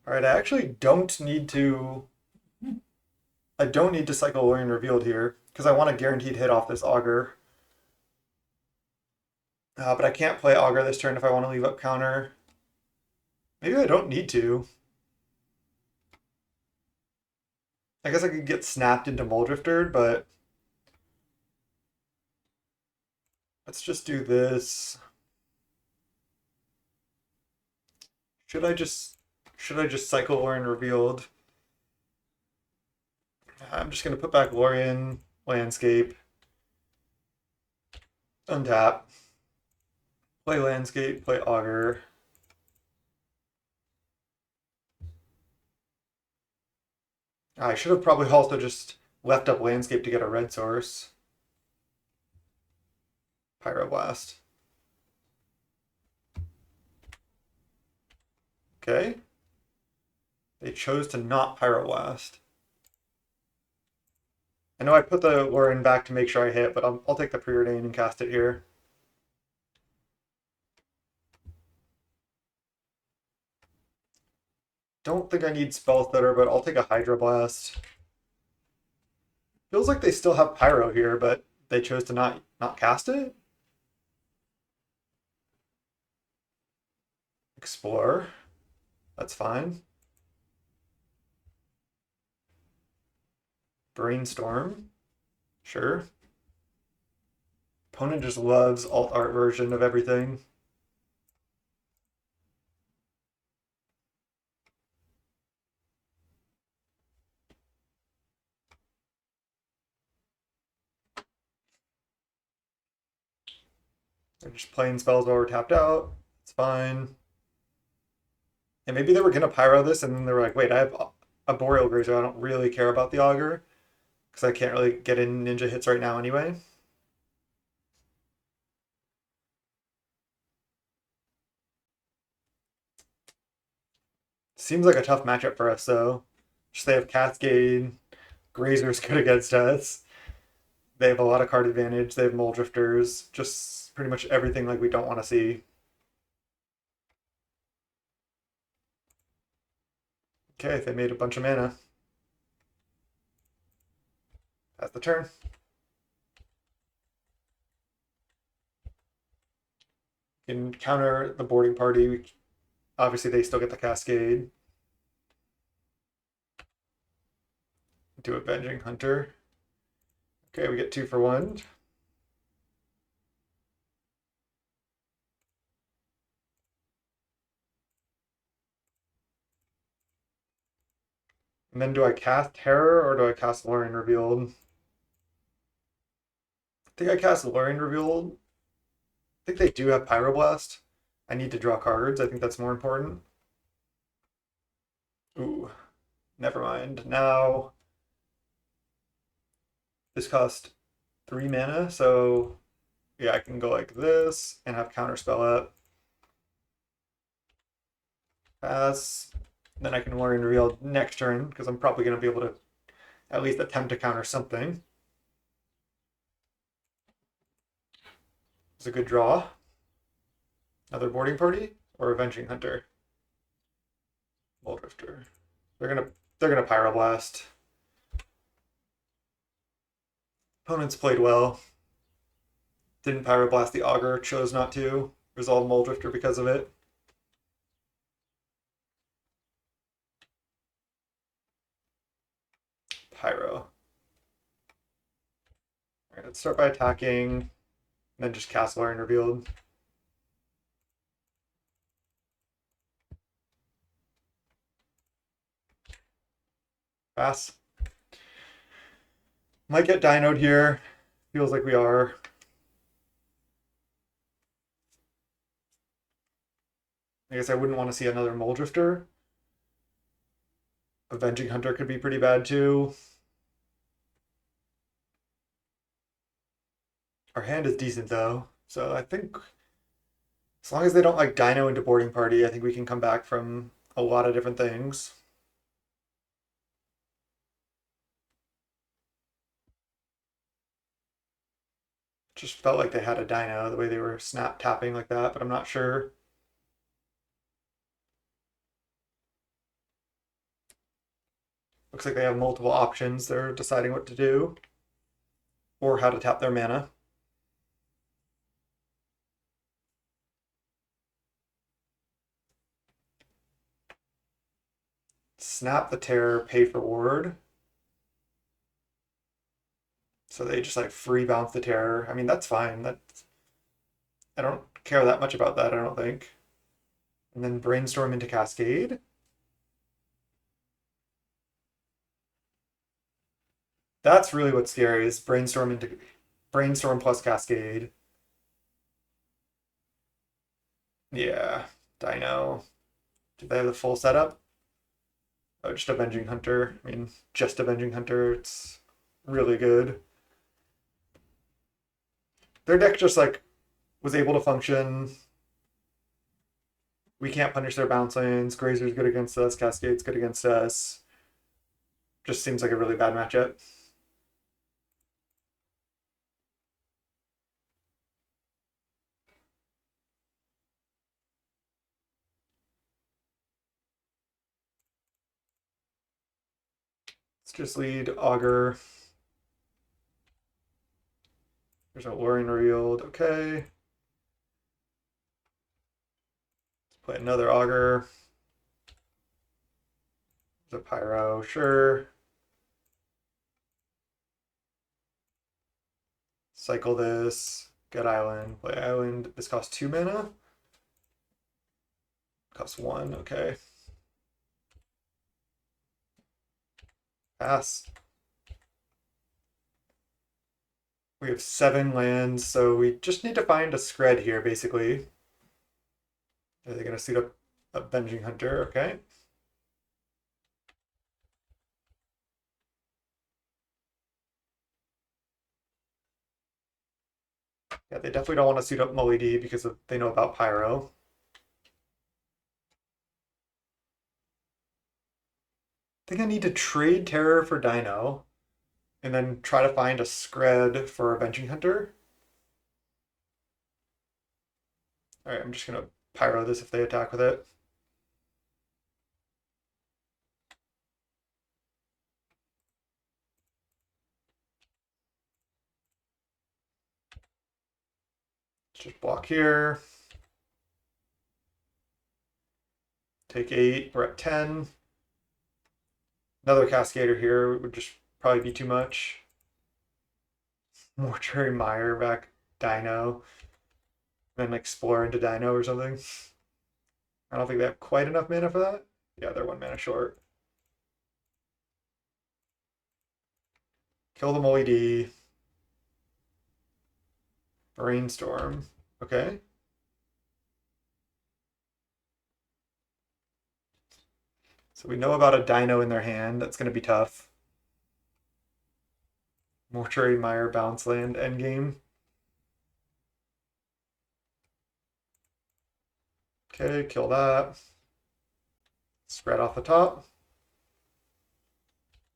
Alright, I actually don't need to... I don't need to cycle Lorien Revealed here, because I want a guaranteed hit off this Augur. But I can't play Augur this turn if I want to leave up counter. Maybe I don't need to. I guess I could get snapped into Muldrifter, but let's just do this. Should I just cycle Lorien Revealed? I'm just gonna put back Lorien, Landscape, untap, play Landscape, play Augur. I should have probably also just left up Landscape to get a red source. Pyroblast. Okay. They chose to not Pyroblast. I know I put the Lorien back to make sure I hit, but I'll take the Preordain and cast it here. Don't think I need Spell Stutter, but I'll take a Hydroblast. Feels like they still have Pyro here, but they chose to not cast it. Explore. That's fine. Brainstorm. Sure. Opponent just loves alt art version of everything. They're just playing spells while we're tapped out. It's fine. And maybe they were gonna pyro this, and then they were like, wait, I have a Boreal Grazer. I don't really care about the Augur because I can't really get in ninja hits right now anyway. Seems like a tough matchup for us, though. Just they have Cascade, Grazer's good against us. They have a lot of card advantage. They have Muldrifters. Just pretty much everything like we don't want to see. Okay, they made a bunch of mana. That's the turn. You can counter the boarding party. Obviously, they still get the Cascade. Do Avenging Hunter. Okay, we get 2 for 1. And then do I cast Terror or do I cast Lorien Revealed? I think I cast Lorien Revealed. I think they do have Pyroblast. I need to draw cards. I think that's more important. Ooh, never mind. Now, this cost 3 mana, so yeah, I can go like this and have Counterspell up. Pass. Then I can Lorien Reveal next turn because I'm probably going to be able to at least attempt to counter something. It's a good draw. Another boarding party or Avenging Hunter. Muldrifter. They're gonna Pyroblast. Opponents played well. Didn't Pyroblast the Augur, chose not to. Resolve Muldrifter because of it. Pyro. Alright, let's start by attacking, and then just cast Lorien Revealed. Pass. Might get Dino'd here. Feels like we are. I guess I wouldn't want to see another Muldrifter. Avenging Hunter could be pretty bad too. Our hand is decent though, so I think as long as they don't like Dino into boarding party, I think we can come back from a lot of different things. Just felt like they had a Dino the way they were snap tapping like that, but I'm not sure. Looks like they have multiple options. They're deciding what to do or how to tap their mana. snap the terror, pay for ward. So they just like free bounce the terror. I mean, that's fine. I don't care that much about that, I don't think. And then brainstorm into cascade. That's really what's scary is brainstorm plus cascade. Yeah, Dino. Do they have the full setup? Oh, just Avenging Hunter. I mean, just Avenging Hunter. It's really good. Their deck just like was able to function. We can't punish their bounce lanes. Grazer's good against us. Cascade's good against us. Just seems like a really bad matchup. Let's just lead Augur. There's a Lorien revealed. Okay. Let's play another Augur. There's a Pyro. Sure. Cycle this. Get Island. Play Island. This costs 2 mana. Costs 1. Okay. Pass. We have 7 lands, so we just need to find a Scred here, basically. Are they going to suit up a Avenging Hunter? Okay. Yeah, they definitely don't want to suit up Mully D because they know about Pyro. I think I need to trade Terror for Dino and then try to find a Scred for Avenging Hunter. Alright, I'm just going to Pyro this if they attack with it. Let's just block here. Take 8, we're at 10. Another Cascader here would just probably be too much. Mortuary Mire back Dino. Then explore into Dino or something. I don't think they have quite enough mana for that. Yeah, they're 1 mana short. Kill the Mully D. Brainstorm. Okay. So we know about a Dino in their hand. That's going to be tough. Mortuary Mire bounce land endgame. Okay, kill that. Spread off the top.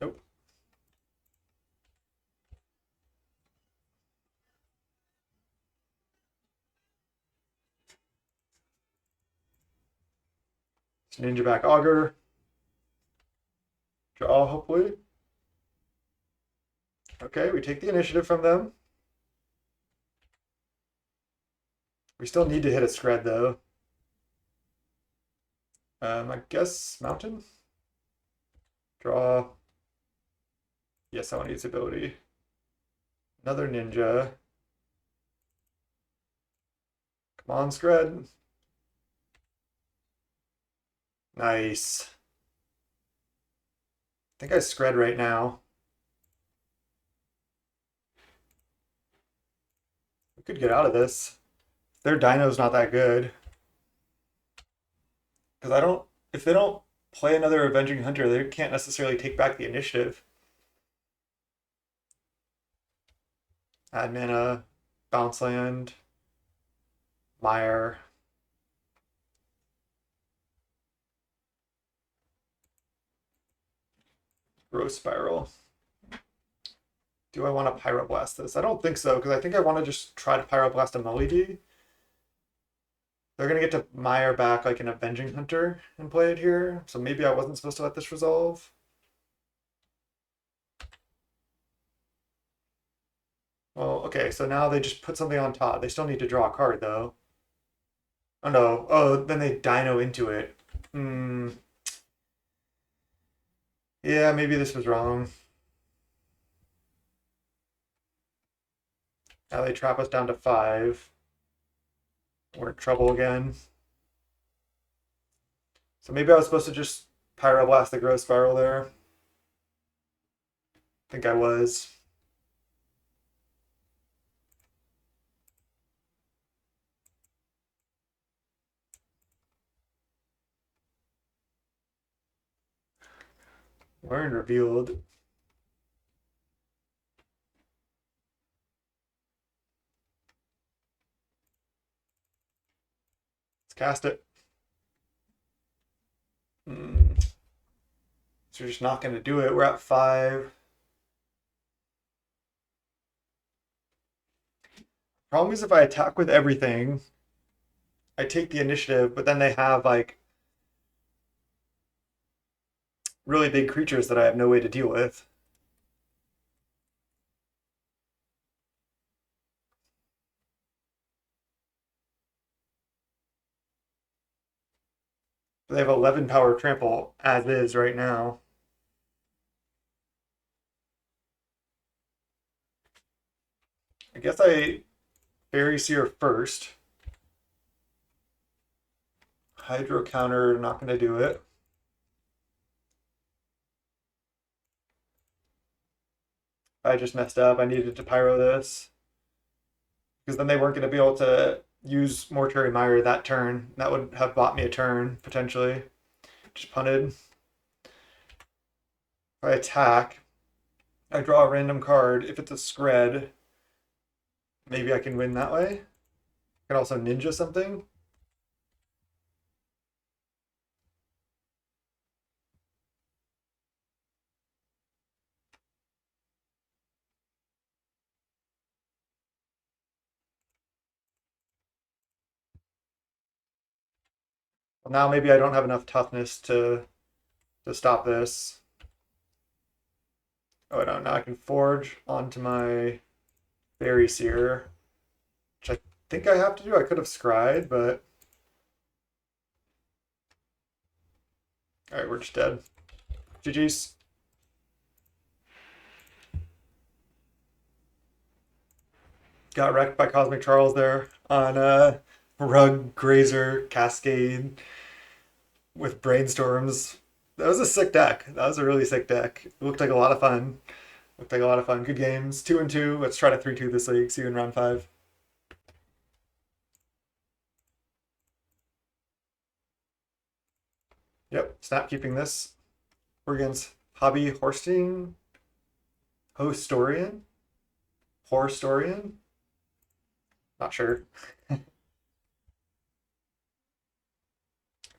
Nope. It's Ninja back Augur. Draw, hopefully. Okay, we take the initiative from them. We still need to hit a Scred, though. I guess Mountain? Draw. Yes, I want to use ability. Another Ninja. Come on, Scred. Nice. I think I Scred right now. We could get out of this. Their Dino's not that good. Because if they don't play another Avenging Hunter, they can't necessarily take back the initiative. Add mana, bounce land, Mire. Growth Spiral. Do I want to Pyroblast this? I don't think so, because I think I want to just try to Pyroblast a Mully D. They're going to get to Mire back like an Avenging Hunter and play it here, so maybe I wasn't supposed to let this resolve. Well, okay, so now they just put something on top. They still need to draw a card, though. Oh no. Oh, then they Dino into it. Hmm. Yeah, maybe this was wrong. Now they trap us down to 5. We're in trouble again. So maybe I was supposed to just Pyroblast the Growth Spiral there. I think I was. Learn revealed. Let's cast it. So we're just not going to do it. We're at 5. Problem is if I attack with everything, I take the initiative, but then they have like really big creatures that I have no way to deal with. They have 11 power trample as is right now. I guess I Fairy Seer first. Hydro counter, not going to do it. I just messed up. I needed to pyro this. Because then they weren't going to be able to use Mortuary Mire that turn. That would have bought me a turn, potentially. Just punted. If I attack, I draw a random card. If it's a Scred, maybe I can win that way. I can also ninja something. Well, now maybe I don't have enough toughness to stop this. Oh no, now I can forge onto my Fairy Seer, which I think I have to do. I could have scryed, but alright, we're just dead. GG's. Got wrecked by Cosmic Charles there on Rug, Grazer, Cascade with Brainstorms. That was a sick deck. That was a really sick deck. It looked like a lot of fun. Looked like a lot of fun. Good games. 2-2. Let's try to 3-2 this league. See you in round 5. Yep. Snap keeping this. We're against Hobby Horsting. Hostorian? Horstorian? Not sure.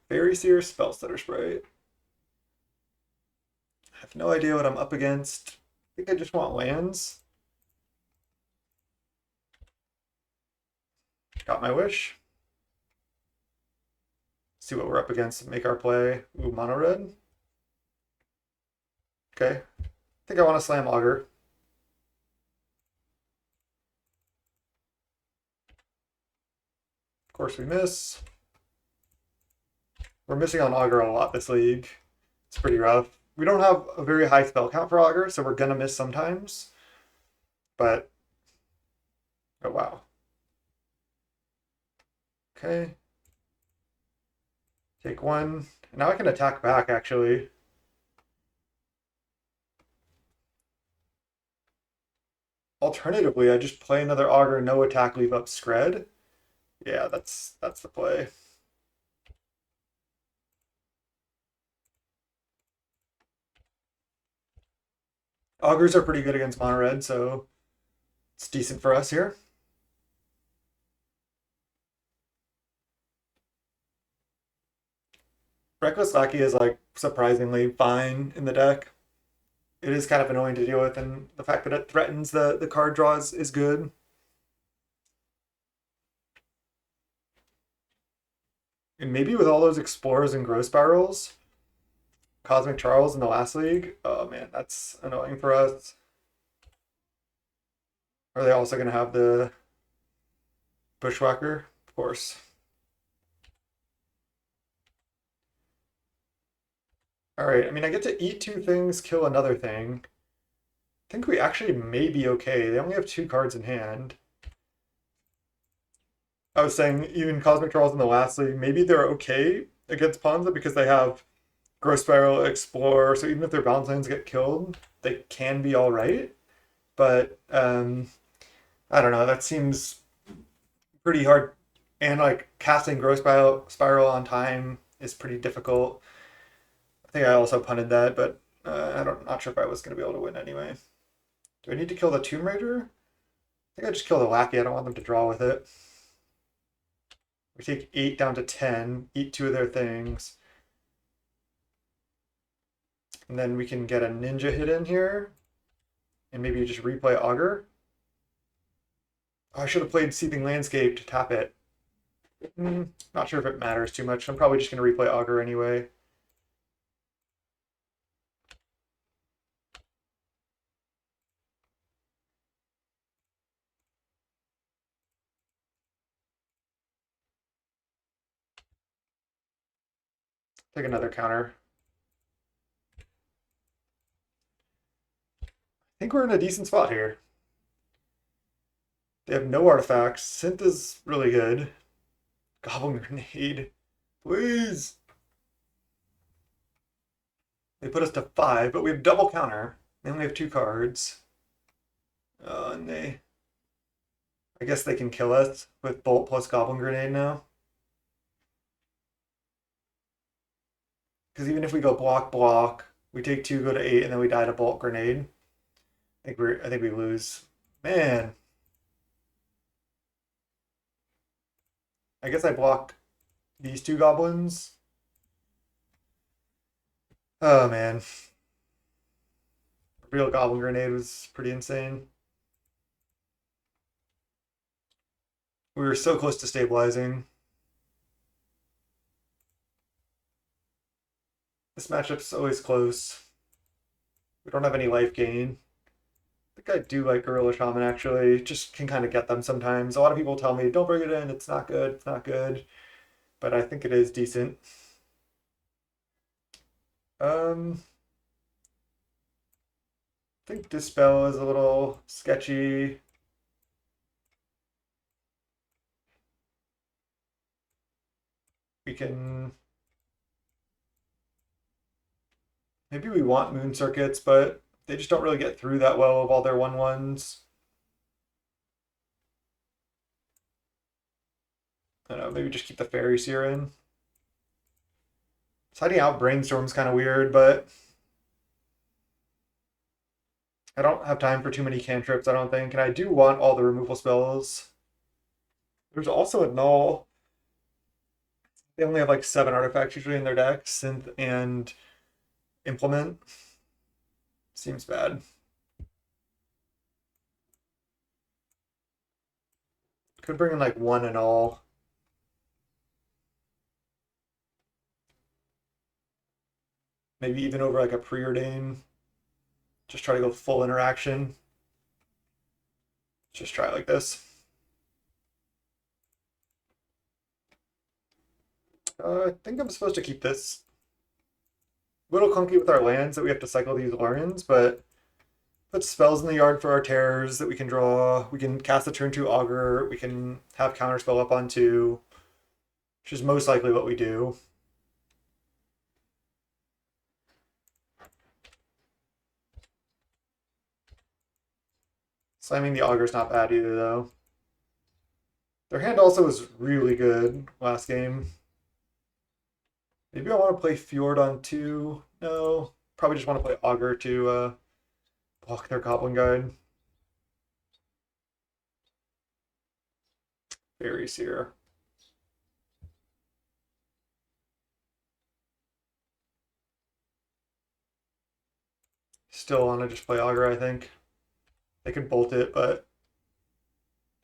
Fairy Seer, Spellstutter Spray. I have no idea what I'm up against. I think I just want lands. Got my wish. See what we're up against. Make our play. Ooh, mono red. Okay. I think I want to slam Augur. Of course we miss. We're missing on Augur a lot this league. It's pretty rough. We don't have a very high spell count for Augur, so we're gonna miss sometimes. But oh wow. Okay. Take 1. Now I can attack back actually. Alternatively, I just play another Augur, no attack, leave up Scred. Yeah, that's the play. Augurs are pretty good against mono red, so it's decent for us here. Reckless Lackey is like surprisingly fine in the deck. It is kind of annoying to deal with, and the fact that it threatens the card draws is good. And maybe with all those Explorers and Growth Spirals, Cosmic Charles in the last league, oh man, that's annoying for us. Are they also going to have the Bushwhacker? Of course. All right, I mean, I get to eat two things, kill another thing. I think we actually may be okay. They only have two cards in hand. I was saying even Cosmic Trolls in the last league, maybe they're okay against Ponza because they have Growth Spiral, Explore, so even if their balance lands get killed, they can be all right. But I don't know. That seems pretty hard, and like casting Growth Spiral on time is pretty difficult. I think I also punted that, but not sure if I was going to be able to win anyway. Do I need to kill the Tomb Raider? I think I just kill the Lackey. I don't want them to draw with it. We take 8 down to 10, eat two of their things. And then we can get a Ninja hit in here. And maybe just replay Augur. Oh, I should have played Seething Landscape to tap it. Not sure if it matters too much. I'm probably just going to replay Augur anyway. Take another counter. I think we're in a decent spot here. They have no artifacts. Synth is really good. Goblin Grenade. Please. They put us to 5, but we have double counter. They only have 2 cards. And I guess they can kill us with Bolt plus Goblin Grenade now. Because even if we go block, block, we take 2, go to 8, and then we die to Bolt Grenade. I think we lose. Man. I guess I block these 2 goblins. Oh man. Real Goblin Grenade was pretty insane. We were so close to stabilizing. This matchup's always close. We don't have any life gain. I think I do like Gorilla Shaman actually. Just can kind of get them sometimes. A lot of people tell me, don't bring it in, it's not good, it's not good. But I think it is decent. I think Dispel is a little sketchy. We can... Maybe we want Moon Circuits, but they just don't really get through that well of all their 1/1s. I don't know, maybe just keep the Faeries here in. Siding out Brainstorm's kind of weird, but I don't have time for too many cantrips, I don't think. And I do want all the removal spells. There's also a Null. They only have like 7 artifacts usually in their deck, Synth and Implement. Seems bad. Could bring in like 1 and all. Maybe even over like a Preordain. Just try to go full interaction. Just try it like this. I think I'm supposed to keep this. A little clunky with our lands that we have to cycle these Lorens, but put spells in the yard for our terrors that we can draw. We can cast a turn 2 Augur. We can have counterspell up on 2, which is most likely what we do. Slamming the Augur's not bad either, though. Their hand also was really good last game. Maybe I want to play Fjord on 2. No, probably just want to play Augur to block their Goblin Guide. Faeries here. Still want to just play Augur, I think. They could bolt it, but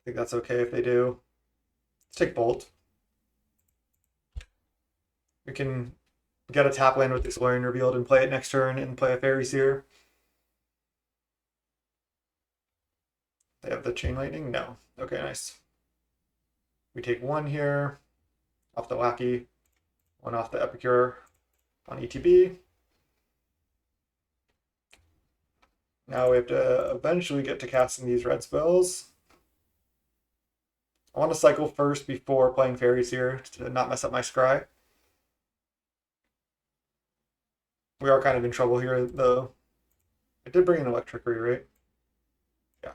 I think that's okay if they do. Let's take Bolt. We can get a tap land with this Lorien revealed and play it next turn and play a Faeries here. They have the Chain Lightning? No. Okay, nice. We take 1 here off the Lackey, 1 off the Epicure on ETB. Now we have to eventually get to casting these red spells. I want to cycle first before playing Faeries here to not mess up my scry. We are kind of in trouble here, though. I did bring an Electricity, right? Yeah.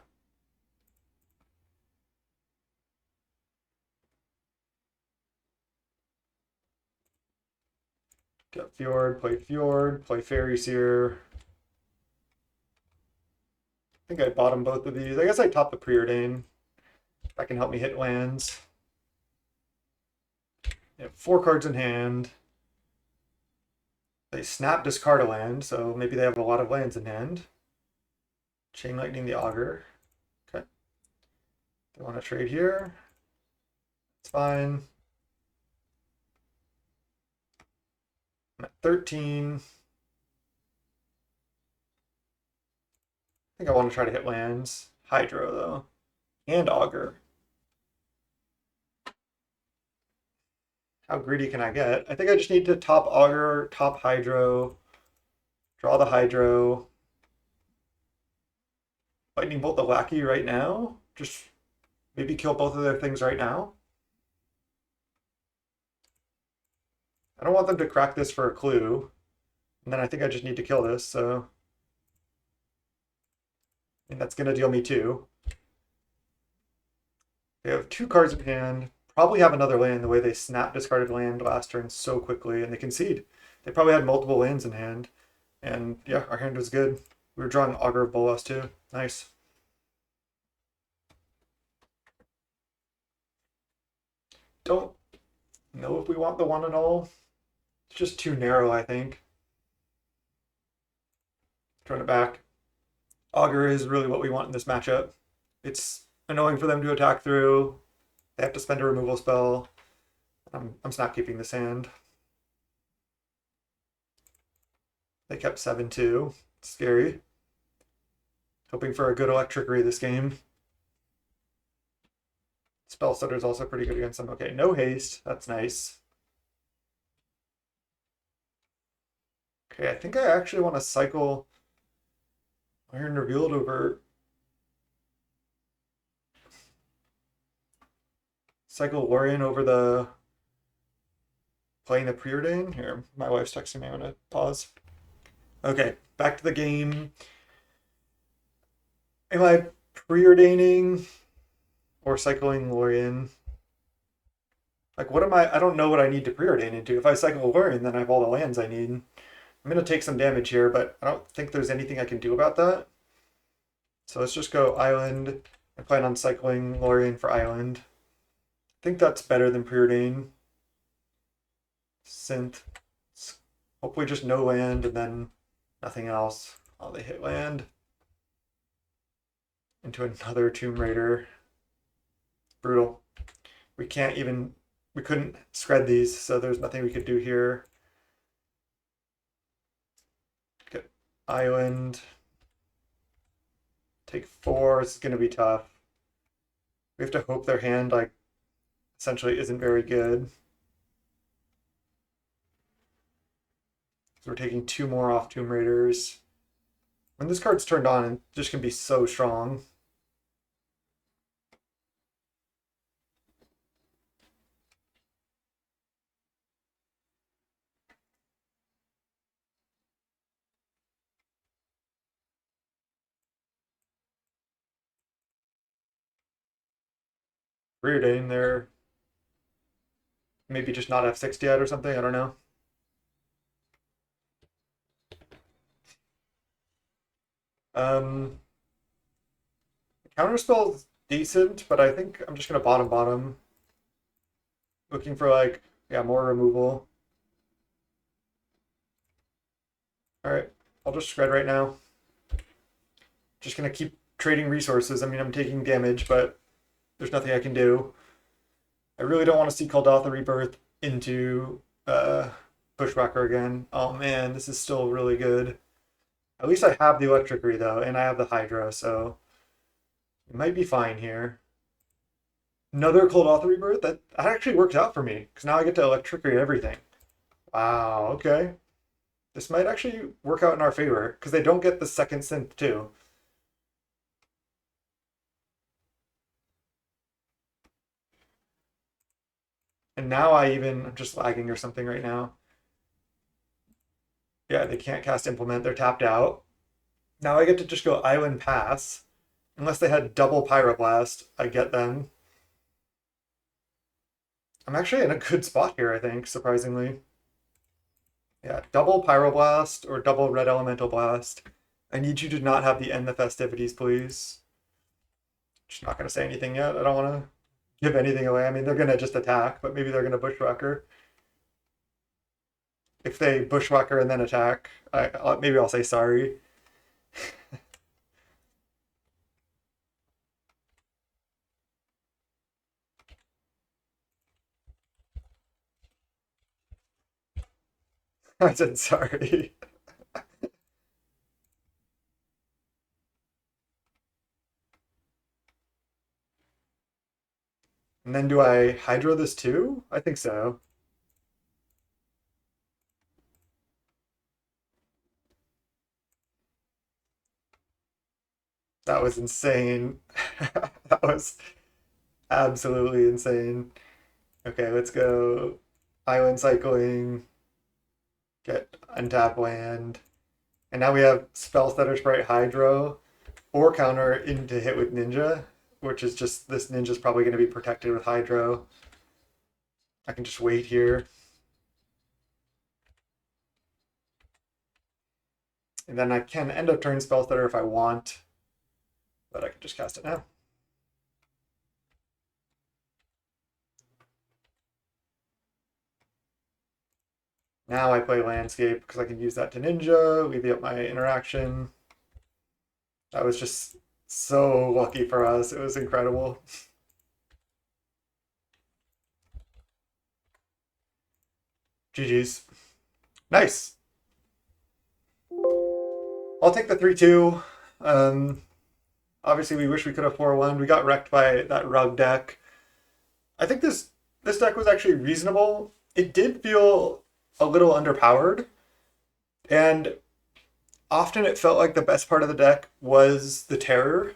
Get Fjord, play Faeries here. I think I bottom both of these. I guess I top the Preordain. That can help me hit lands. They have 4 cards in hand. They snap discard a land, so maybe they have a lot of lands in hand. Chain Lightning the Augur. Okay. They want to trade here. It's fine. I'm at 13. I think I want to try to hit lands. Hydro, though. And Augur. How greedy can I get? I think I just need to top Augur, top Hydro, draw the Hydro. Lightning Bolt the Lackey right now. Just maybe kill both of their things right now. I don't want them to crack this for a clue. And then I think I just need to kill this, so. And that's going to deal me 2. They have 2 cards in hand. Probably have another land the way they snap discarded land last turn so quickly, and they concede. They probably had multiple lands in hand. And yeah, our hand was good. We were drawing Augur of Bolas too. Nice. Don't know if we want the 1 and all. It's just too narrow, I think. Turn it back. Augur is really what we want in this matchup. It's annoying for them to attack through. They have to spend a removal spell. I'm snap keeping this hand. They kept 7-2. Scary. Hoping for a good Electricity this game. Spell Stutter is also pretty good against them. Okay, no haste. That's nice. Okay, I think I actually want to cycle Iron Revealed over cycle Lorien over the playing the Preordain. Here, my wife's texting me. I'm gonna pause. Okay, back to the game. Am I Preordaining or cycling Lorien? Like, what am I don't know what I need to Preordain into. If I cycle Lorien, then I have all the lands I need. I'm gonna take some damage here, but I don't think there's anything I can do about that. So let's just go Island. I plan on cycling Lorien for Island. I think that's better than Preordain. Synth. Hopefully just no land and then nothing else. Oh, they hit land. Into another Tomb Raider. Brutal. We couldn't shred these, so there's nothing we could do here. Get Island. Take 4, it's gonna be tough. We have to hope their hand, like, essentially isn't very good. So we're taking 2 more off Tomb Raiders. When this card's turned on, it just can be so strong. Preordain, they're maybe just not F6 yet or something, I don't know. Counterspell's decent, but I think I'm just gonna bottom. Looking for like, yeah, more removal. Alright, I'll just shred right now. Just gonna keep trading resources. I mean, I'm taking damage, but there's nothing I can do. I really don't want to see Kuldotha Rebirth into Bushwhacker again. Oh man, this is still really good. At least I have the Electricity though, and I have the Hydra, so it might be fine here. Another Kuldotha Rebirth? That actually works out for me, because now I get to Electricity everything. Wow, okay. This might actually work out in our favor, because they don't get the second synth too. And now I'm just lagging or something right now. Yeah, they can't cast Implement. They're tapped out. Now I get to just go Island Pass. Unless they had double Pyroblast, I get them. I'm actually in a good spot here, I think, surprisingly. Yeah, double Pyroblast or double Red Elemental Blast. I need you to not have the end the festivities, please. Just not going to say anything yet. I don't want to give anything away. I mean, they're going to just attack, but maybe they're going to Bushwhacker. If they Bushwhacker and then attack, maybe I'll say sorry. I said sorry. And then do I Hydro this too? I think so. That was insane. That was absolutely insane. Okay, let's go island cycling, get untap land. And now we have Spell Stutter Sprite Hydro or counter into hit with Ninja, which is just this Ninja's probably going to be protected with Hydro. I can just wait here. And then I can end up turn Spell Stutter if I want, but I can just cast it now. Now I play Landscape because I can use that to Ninja, leave up my interaction. That was just so lucky for us. It was incredible. GG's. Nice. I'll take the 3-2. Obviously, we wish we could have 4-1. We got wrecked by that rug deck. I think this deck was actually reasonable. It did feel a little underpowered, and often it felt like the best part of the deck was the terror.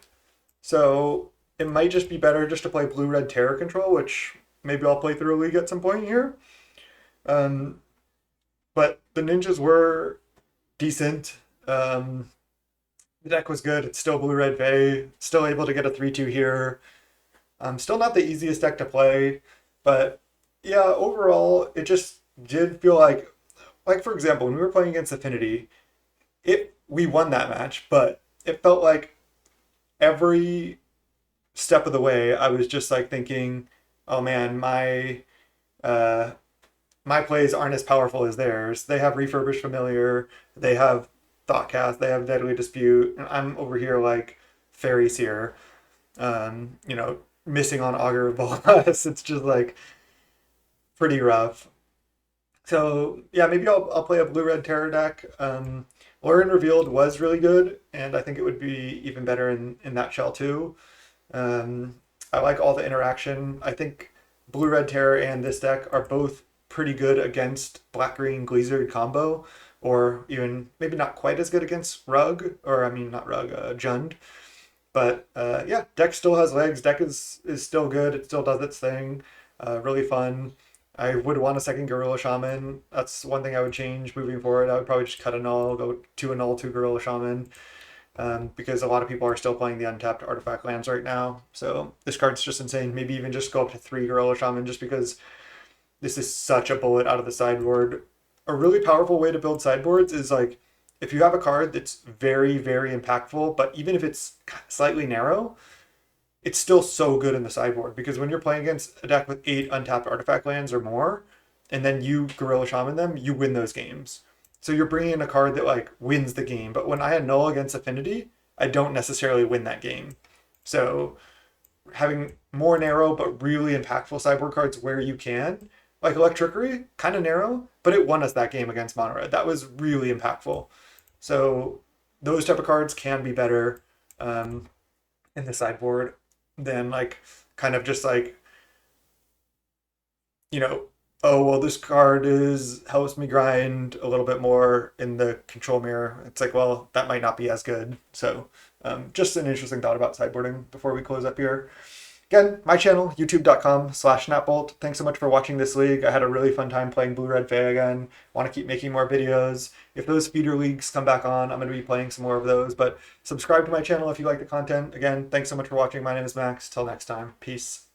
So it might just be better just to play blue-red terror control, which maybe I'll play through a league at some point here. But the ninjas were decent. The deck was good. It's still blue-red Fae. Still able to get a 3-2 here. Still not the easiest deck to play, but yeah, overall, it just did feel like for example, when we were playing against Affinity, we won that match, but it felt like every step of the way, I was just like thinking, oh man, uh, my plays aren't as powerful as theirs. They have Refurbished Familiar, they have Thoughtcast, they have Deadly Dispute, and I'm over here like Faeries here, missing on Augur of Bolas. It's just like pretty rough. So yeah, maybe I'll play a blue red terror deck. Lauren Revealed was really good, and I think it would be even better in that shell too. I like all the interaction. I think blue red terror and this deck are both pretty good against black green Glazer combo, or even maybe not quite as good against Rug, or I mean not Rug, Jund. But yeah, deck still has legs. Deck is still good. It still does its thing. Really fun. I would want a second Gorilla Shaman. That's one thing I would change moving forward. I would probably just cut a null, go to a null, two Gorilla Shaman, because a lot of people are still playing the untapped artifact lands right now. So this card's just insane. Maybe even just go up to three Gorilla Shaman just because this is such a bullet out of the sideboard. A really powerful way to build sideboards is like if you have a card that's very, very impactful, but even if it's slightly narrow, it's still so good in the sideboard because when you're playing against a deck with 8 untapped artifact lands or more, and then you Gorilla Shaman them, you win those games. So you're bringing in a card that like wins the game. But when I had null against Affinity, I don't necessarily win that game. So having more narrow but really impactful sideboard cards where you can, like Electrickery, kind of narrow, but it won us that game against Mono Red. That was really impactful. So those type of cards can be better in the sideboard than like kind of just like you know oh well this card is helps me grind a little bit more in the control mirror. It's like well that might not be as good. So just an interesting thought about sideboarding before we close up here. Again, my channel, youtube.com/snapbolt. Thanks so much for watching this league. I had a really fun time playing Blue-Red FAE again. Want to keep making more videos. If those feeder leagues come back on, I'm going to be playing some more of those. But subscribe to my channel if you like the content. Again, thanks so much for watching. My name is Max. Till next time. Peace.